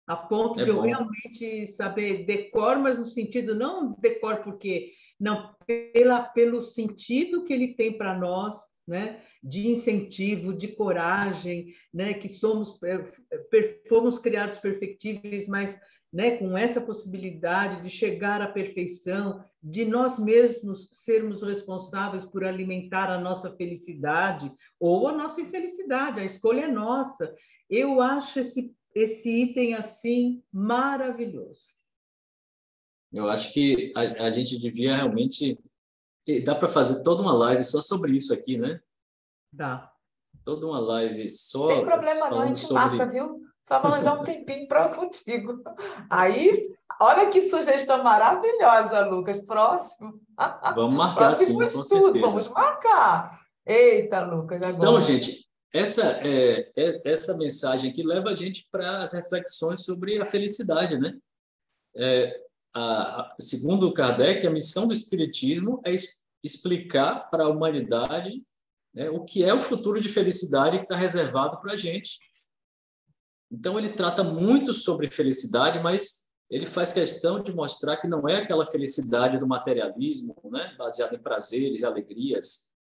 A ponto de eu realmente saber decor, mas no sentido, não decor porque, não, pelo sentido que ele tem para nós, né? De incentivo, de coragem, né? Que fomos criados perfectíveis, mas, né, com essa possibilidade de chegar à perfeição, de nós mesmos sermos responsáveis por alimentar a nossa felicidade ou a nossa infelicidade, a escolha é nossa. Eu acho esse item assim maravilhoso. Eu acho que a gente devia realmente... Dá para fazer toda uma live só sobre isso aqui, né? Dá. Toda uma live só Tem problema não, a gente sobre... marca, viu? Só vou arranjar um tempinho contigo. Aí, olha que sugestão maravilhosa, Lucas. Próximo. Vamos marcar, Próximo sim, estudo, com certeza. vamos marcar. Eita, Lucas, agora. Então, gente, essa mensagem aqui leva a gente para as reflexões sobre a felicidade, né? Segundo Kardec, a missão do Espiritismo é explicar para a humanidade, né, o que é o futuro de felicidade que está reservado para a gente. Então, ele trata muito sobre felicidade, mas ele faz questão de mostrar que não é aquela felicidade do materialismo, né, baseada em prazeres e alegrias,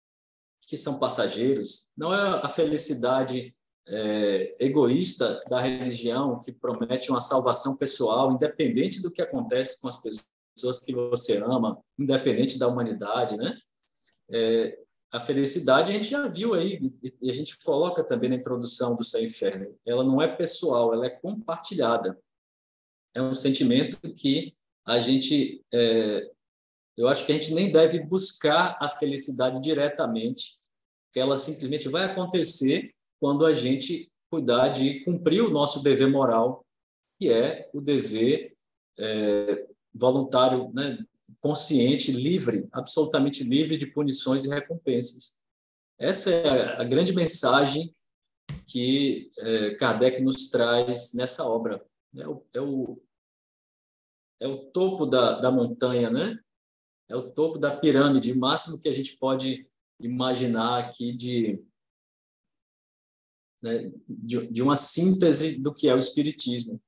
que são passageiros. Não é a felicidade egoísta da religião, que promete uma salvação pessoal, independente do que acontece com as pessoas que você ama, independente da humanidade, né? A felicidade a gente já viu aí, e a gente coloca também na introdução do Céu e Inferno. Ela não é pessoal, ela é compartilhada. É um sentimento que a gente... eu acho que a gente nem deve buscar a felicidade diretamente, porque ela simplesmente vai acontecer quando a gente cuidar de cumprir o nosso dever moral, que é o dever voluntário, né, consciente, livre, absolutamente livre de punições e recompensas. Essa é a grande mensagem que Kardec nos traz nessa obra. É o topo da montanha, né? É o topo da pirâmide, o máximo que a gente pode imaginar aqui de uma síntese do que é o Espiritismo.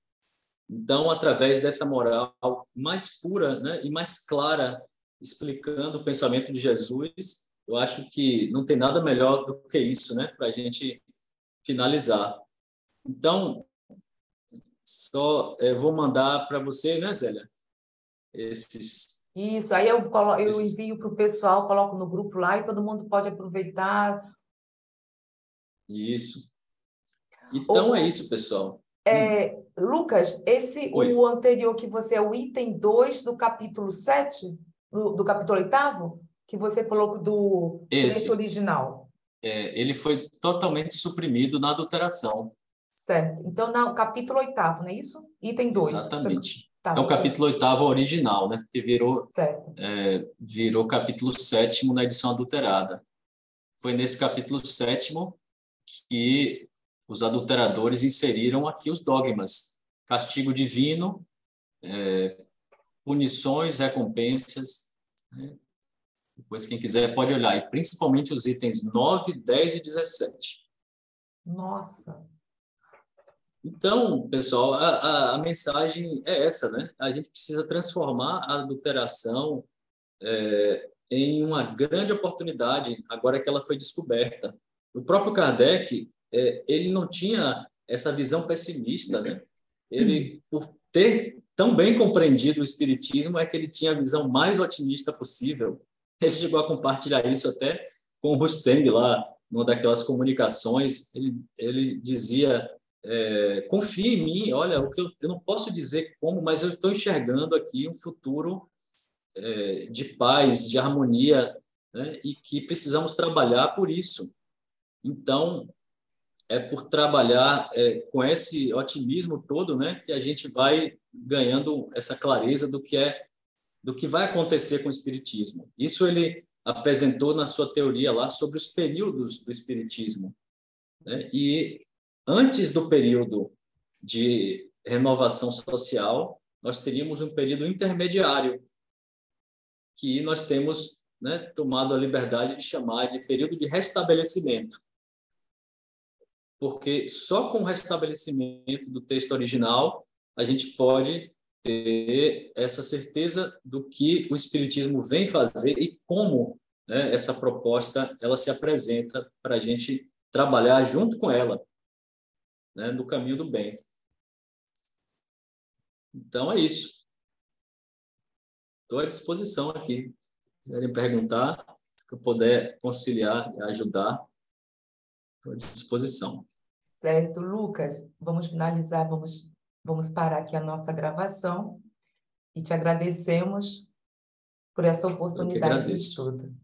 Então, através dessa moral mais pura, né, e mais clara, explicando o pensamento de Jesus, eu acho que não tem nada melhor do que isso, né, para a gente finalizar. Então, vou mandar para você, né, Zélia, esses... Isso, aí eu envio para o pessoal, coloco no grupo lá e todo mundo pode aproveitar. Isso. Então, é isso, pessoal. Lucas, o anterior que você é o item 2 do capítulo 7, do capítulo 8º, que você colocou do texto original. Ele foi totalmente suprimido na adulteração. Certo. Então, no capítulo 8º, não é isso? Item 2. Exatamente. Tá, é o capítulo 8º original, né? Que virou capítulo 7º na edição adulterada. Foi nesse capítulo 7º que os adulteradores inseriram aqui os dogmas: castigo divino, punições, recompensas, né? Depois, quem quiser pode olhar, e principalmente os itens 9, 10 e 17. Nossa! Então, pessoal, a mensagem é essa, né? A gente precisa transformar a adulteração em uma grande oportunidade, agora que ela foi descoberta. O próprio Kardec, ele não tinha essa visão pessimista, né? Ele, por ter tão bem compreendido o Espiritismo, é que ele tinha a visão mais otimista possível. Ele chegou a compartilhar isso até com o Rustang lá, numa daquelas comunicações. Ele dizia: confie em mim, olha, o que eu não posso dizer como, mas eu estou enxergando aqui um futuro de paz, de harmonia, né? E que precisamos trabalhar por isso. Então, é por trabalhar com esse otimismo todo, né, que a gente vai ganhando essa clareza do que vai acontecer com o Espiritismo. Isso ele apresentou na sua teoria lá sobre os períodos do Espiritismo, né? E antes do período de renovação social, nós teríamos um período intermediário, que nós temos, né, tomado a liberdade de chamar de período de restabelecimento. Porque só com o restabelecimento do texto original a gente pode ter essa certeza do que o Espiritismo vem fazer e como, né, essa proposta ela se apresenta para a gente trabalhar junto com ela, né, no caminho do bem. Então é isso. Estou à disposição aqui. Se quiserem perguntar, se eu puder conciliar e ajudar, estou à disposição. Certo, Lucas, vamos finalizar, vamos parar aqui a nossa gravação e te agradecemos por essa oportunidade de estudo.